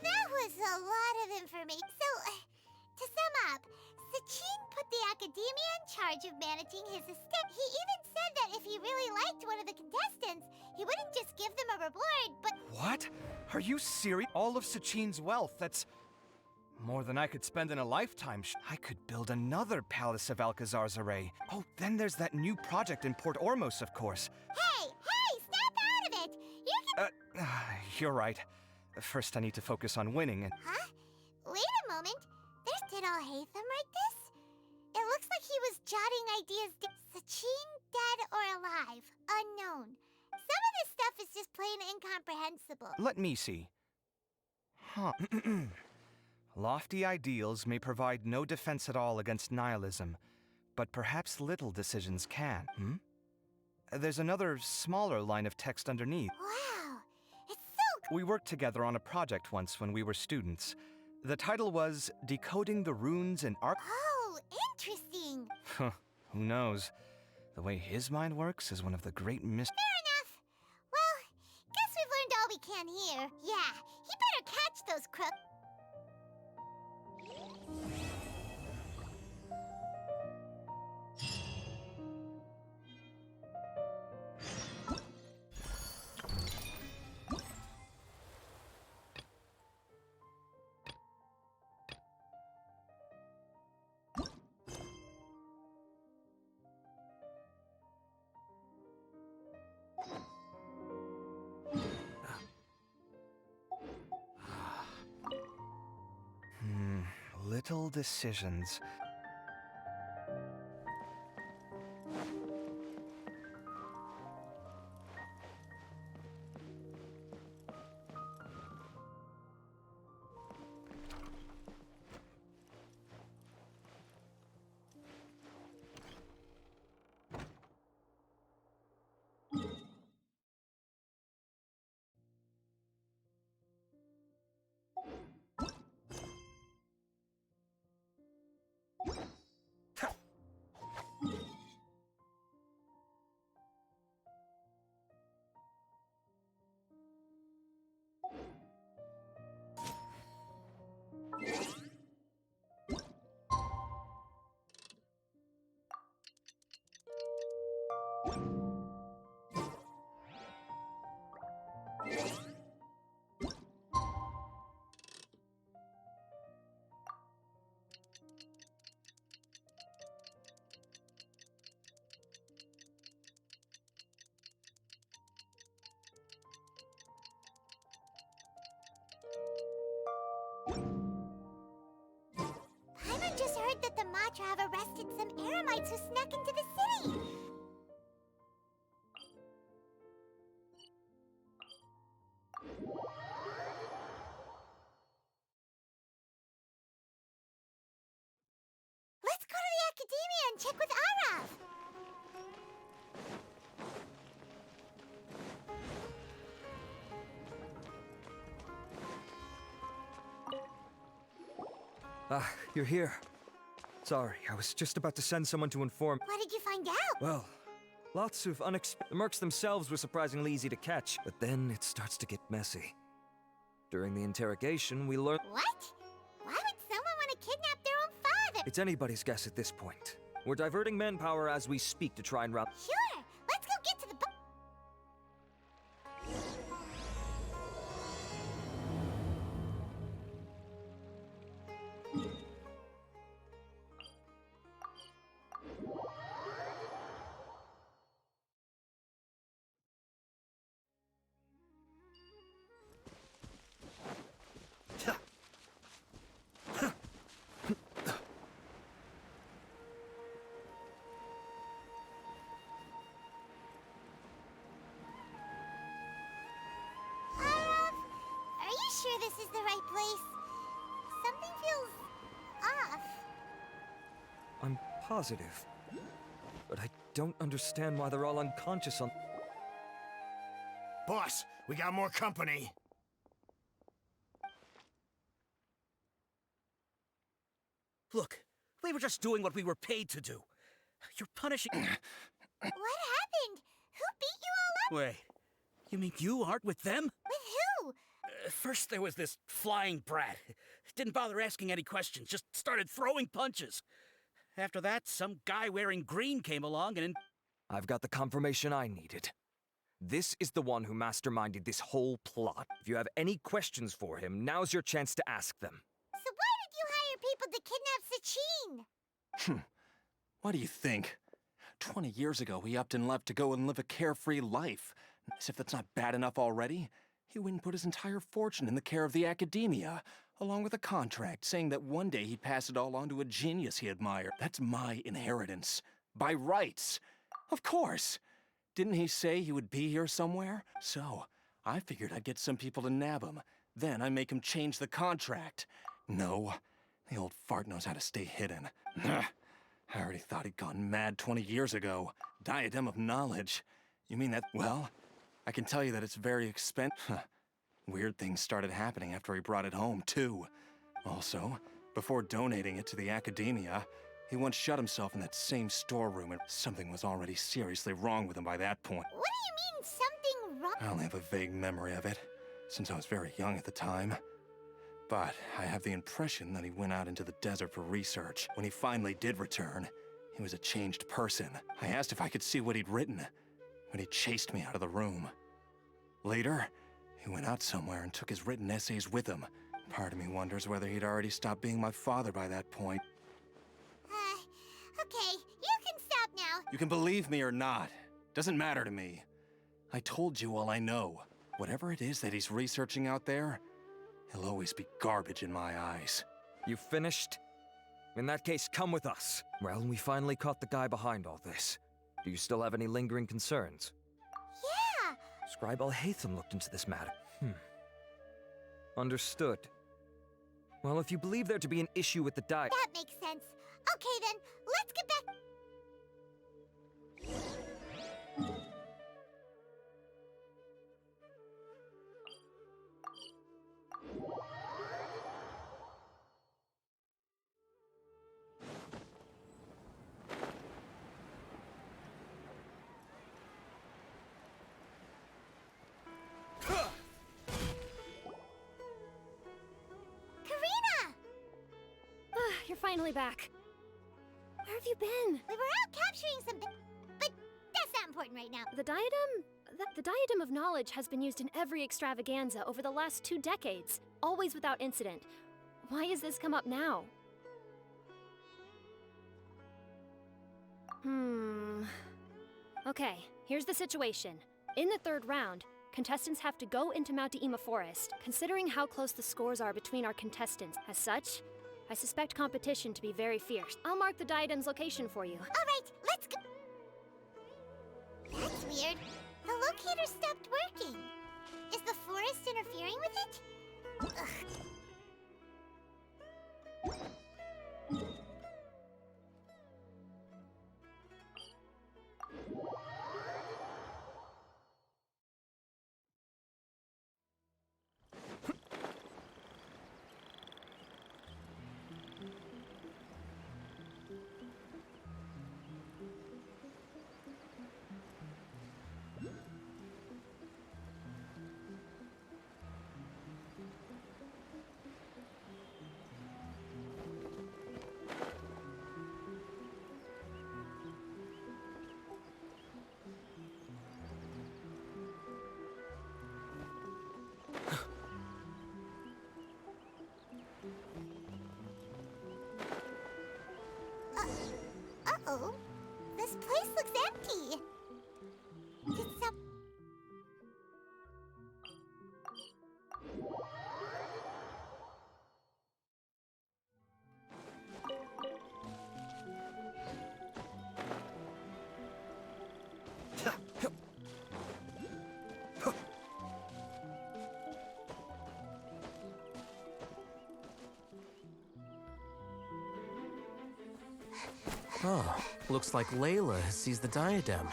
That was a lot of with information. So, to sum up, Sachin put the Akademiya in charge of managing his estate. He even said that if he really liked one of the contestants, he wouldn't just give them a reward, but... What? Are you serious? All of Sachin's wealth, that's... more than I could spend in a lifetime. I could build another Palace of Alcazar's array. Oh, then there's that new project in Port Ormos, of course. Hey, snap out of it! You can... You're right. First, I need to focus on winning and... Huh? Wait a moment. Did Al Haytham write this? It looks like he was jotting ideas. Sachin, dead or alive? Unknown. Some of this stuff is just plain incomprehensible. Let me see. Huh. Lofty ideals may provide no defense at all against nihilism, but perhaps little decisions can. There's another smaller line of text underneath. Wow, it's so cool. We worked together on a project once when we were students. The title was Decoding the Runes in Arc... Oh, interesting. Who knows? The way his mind works is one of the great mysteries. Fair enough. Well, guess we've learned all we can here. Yeah, he better catch those crooks. Little decisions. Paimon just heard that the Matra have arrested some Eremites who snuck into the city. Let's go to the Akademiya and check with Arav. You're here. Sorry, I was just about to send someone to inform. What did you find out? Well, lots of unexpected... The mercs themselves were surprisingly easy to catch, but then it starts to get messy. During the interrogation, we learned... What? Why would someone want to kidnap their own father? It's anybody's guess at this point. We're diverting manpower as we speak to try and route... Sure, let's go get to the... Sure this is the right place? Something feels off. I'm positive. But I don't understand why they're all unconscious on... Boss, we got more company. Look, we were just doing what we were paid to do. You're punishing... What happened? Who beat you all up? Wait, you mean you aren't with them? With who? First there was this flying brat. Didn't bother asking any questions, just started throwing punches. After that, some guy wearing green came along and... I've got the confirmation I needed. This is the one who masterminded this whole plot. If you have any questions for him, now's your chance to ask them. So why did you hire people to kidnap Sachin? What do you think? 20 years ago, he upped and left to go and live a carefree life. As if that's not bad enough already, he went and put his entire fortune in the care of the Akademiya, along with a contract saying that one day he'd pass it all on to a genius he admired. That's my inheritance. By rights. Of course. Didn't he say he would be here somewhere? So, I figured I'd get some people to nab him. Then I make him change the contract. No, the old fart knows how to stay hidden. I already thought he'd gone mad 20 years ago. Diadem of knowledge. You mean that? Well, I can tell you that it's very expensive. Weird things started happening after he brought it home, too. Also, before donating it to the Akademiya, he once shut himself in that same storeroom, and something was already seriously wrong with him by that point. What do you mean, something wrong? I only have a vague memory of it, since I was very young at the time. But I have the impression that he went out into the desert for research. When he finally did return, he was a changed person. I asked if I could see what he'd written, but he chased me out of the room. Later, he went out somewhere and took his written essays with him. Part of me wonders whether he'd already stopped being my father by that point. Okay, you can stop now. You can believe me or not. Doesn't matter to me. I told you all I know. Whatever it is that he's researching out there, he'll always be garbage in my eyes. You finished? In that case, come with us. Well, we finally caught the guy behind all this. Do you still have any lingering concerns? Yeah! Scribe Al-Haytham looked into this matter. Understood. Well, if you believe there to be an issue with the diet... That makes sense. Okay then, let's get back... You're finally back. Where have you been? We were out capturing something, but that's not important right now. The diadem? The diadem of knowledge has been used in every extravaganza over the last 2 decades, always without incident. Why has this come up now? Okay, here's the situation. In the 3rd round, contestants have to go into Mount Deima Forest, considering how close the scores are between our contestants. As such, I suspect competition to be very fierce. I'll mark the diadem's location for you. All right, let's go. That's weird. The locator stopped working. Is the forest interfering with it? Uh-oh. This place looks empty. Did some... Oh, looks like Layla has seized the diadem.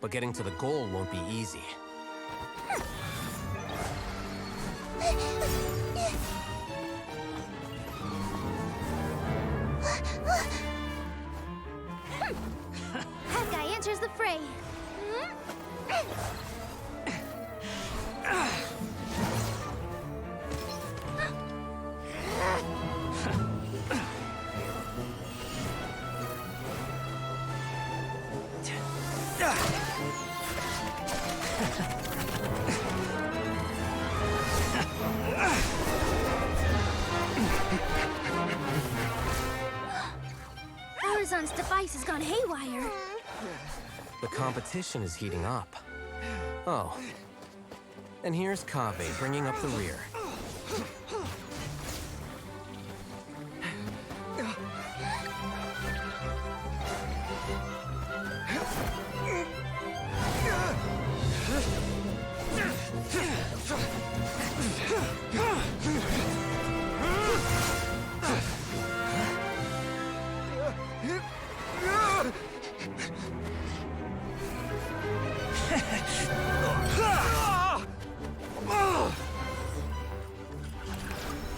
But getting to the goal won't be easy. That guy enters the fray. gone haywire. The competition is heating up. Oh. And here's Kaveh bringing up the rear.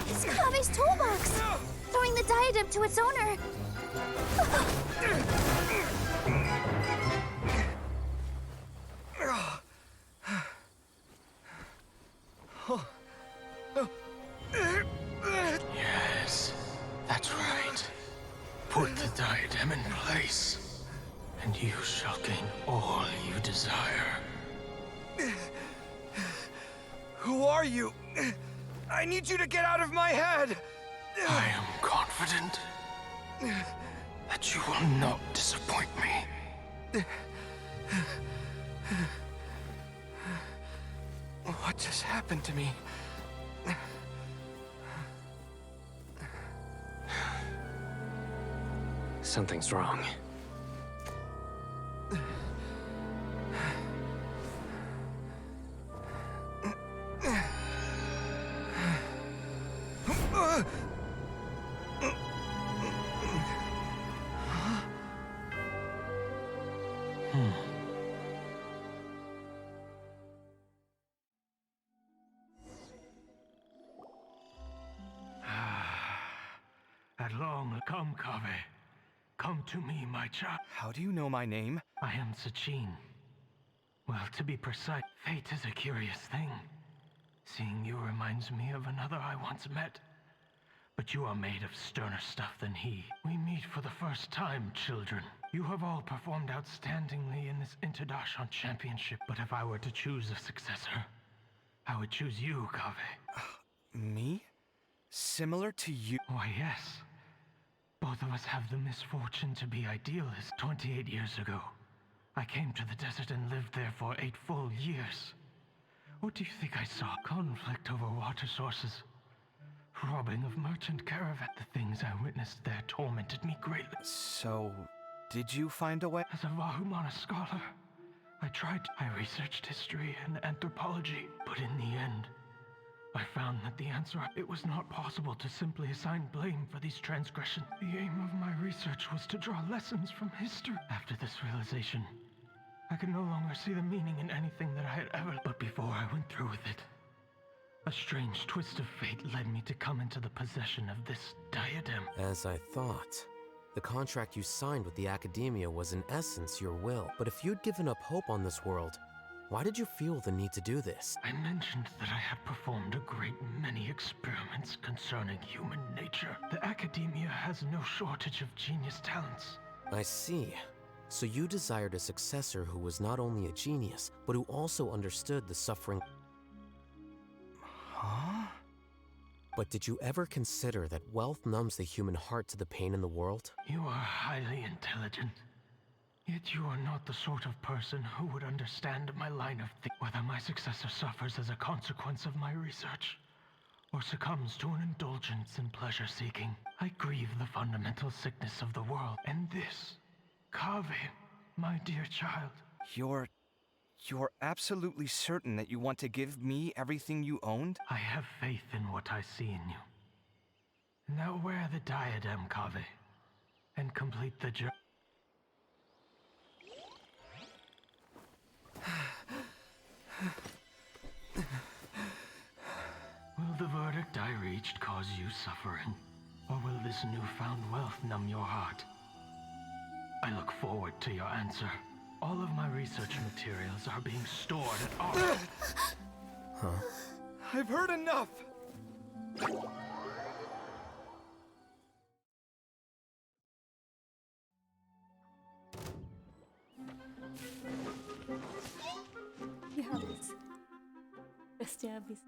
It's Kaveh's toolbox! Throwing the diadem to its owner! Yes, that's right. Put the diadem in place, and you shall gain all you desire. Who are you? I need you to get out of my head! I am confident that you will not disappoint me. What just happened to me? Something's wrong. At long come, Kaveh. Come to me, my child. How do you know my name? I am Sachin. Well, to be precise, fate is a curious thing. Seeing you reminds me of another I once met. But you are made of sterner stuff than he. We meet for the first time, children. You have all performed outstandingly in this International Championship, but if I were to choose a successor, I would choose you, Kaveh. Me? Similar to you? Why, yes. Both of us have the misfortune to be idealists. 28 years ago, I came to the desert and lived there for 8 full years. What do you think I saw? Conflict over water sources. Robbing of merchant caravan. The things I witnessed there tormented me greatly. So, did you find a way? As a Vahumana scholar, I researched history and anthropology, but in the end, I found that it was not possible to simply assign blame for these transgressions. The aim of my research was to draw lessons from history. After this realization, I could no longer see the meaning in anything that I had ever... But before I went through with it, a strange twist of fate led me to come into the possession of this diadem. As I thought. The contract you signed with the Akademiya was in essence your will. But if you'd given up hope on this world, why did you feel the need to do this? I mentioned that I had performed a great many experiments concerning human nature. The Akademiya has no shortage of genius talents. I see. So you desired a successor who was not only a genius, but who also understood the suffering. Huh? But did you ever consider that wealth numbs the human heart to the pain in the world? You are highly intelligent. Yet you are not the sort of person who would understand my line of thinking. Whether my successor suffers as a consequence of my research, or succumbs to an indulgence in pleasure-seeking, I grieve the fundamental sickness of the world. And this, Kaveh, my dear child. You're absolutely certain that you want to give me everything you owned? I have faith in what I see in you. Now wear the diadem, Kaveh, and complete the journey. Will the verdict I reached cause you suffering? Or will this newfound wealth numb your heart? I look forward to your answer. All of my research materials are being stored at our... Huh? I've heard enough! Habis. Questnya habis.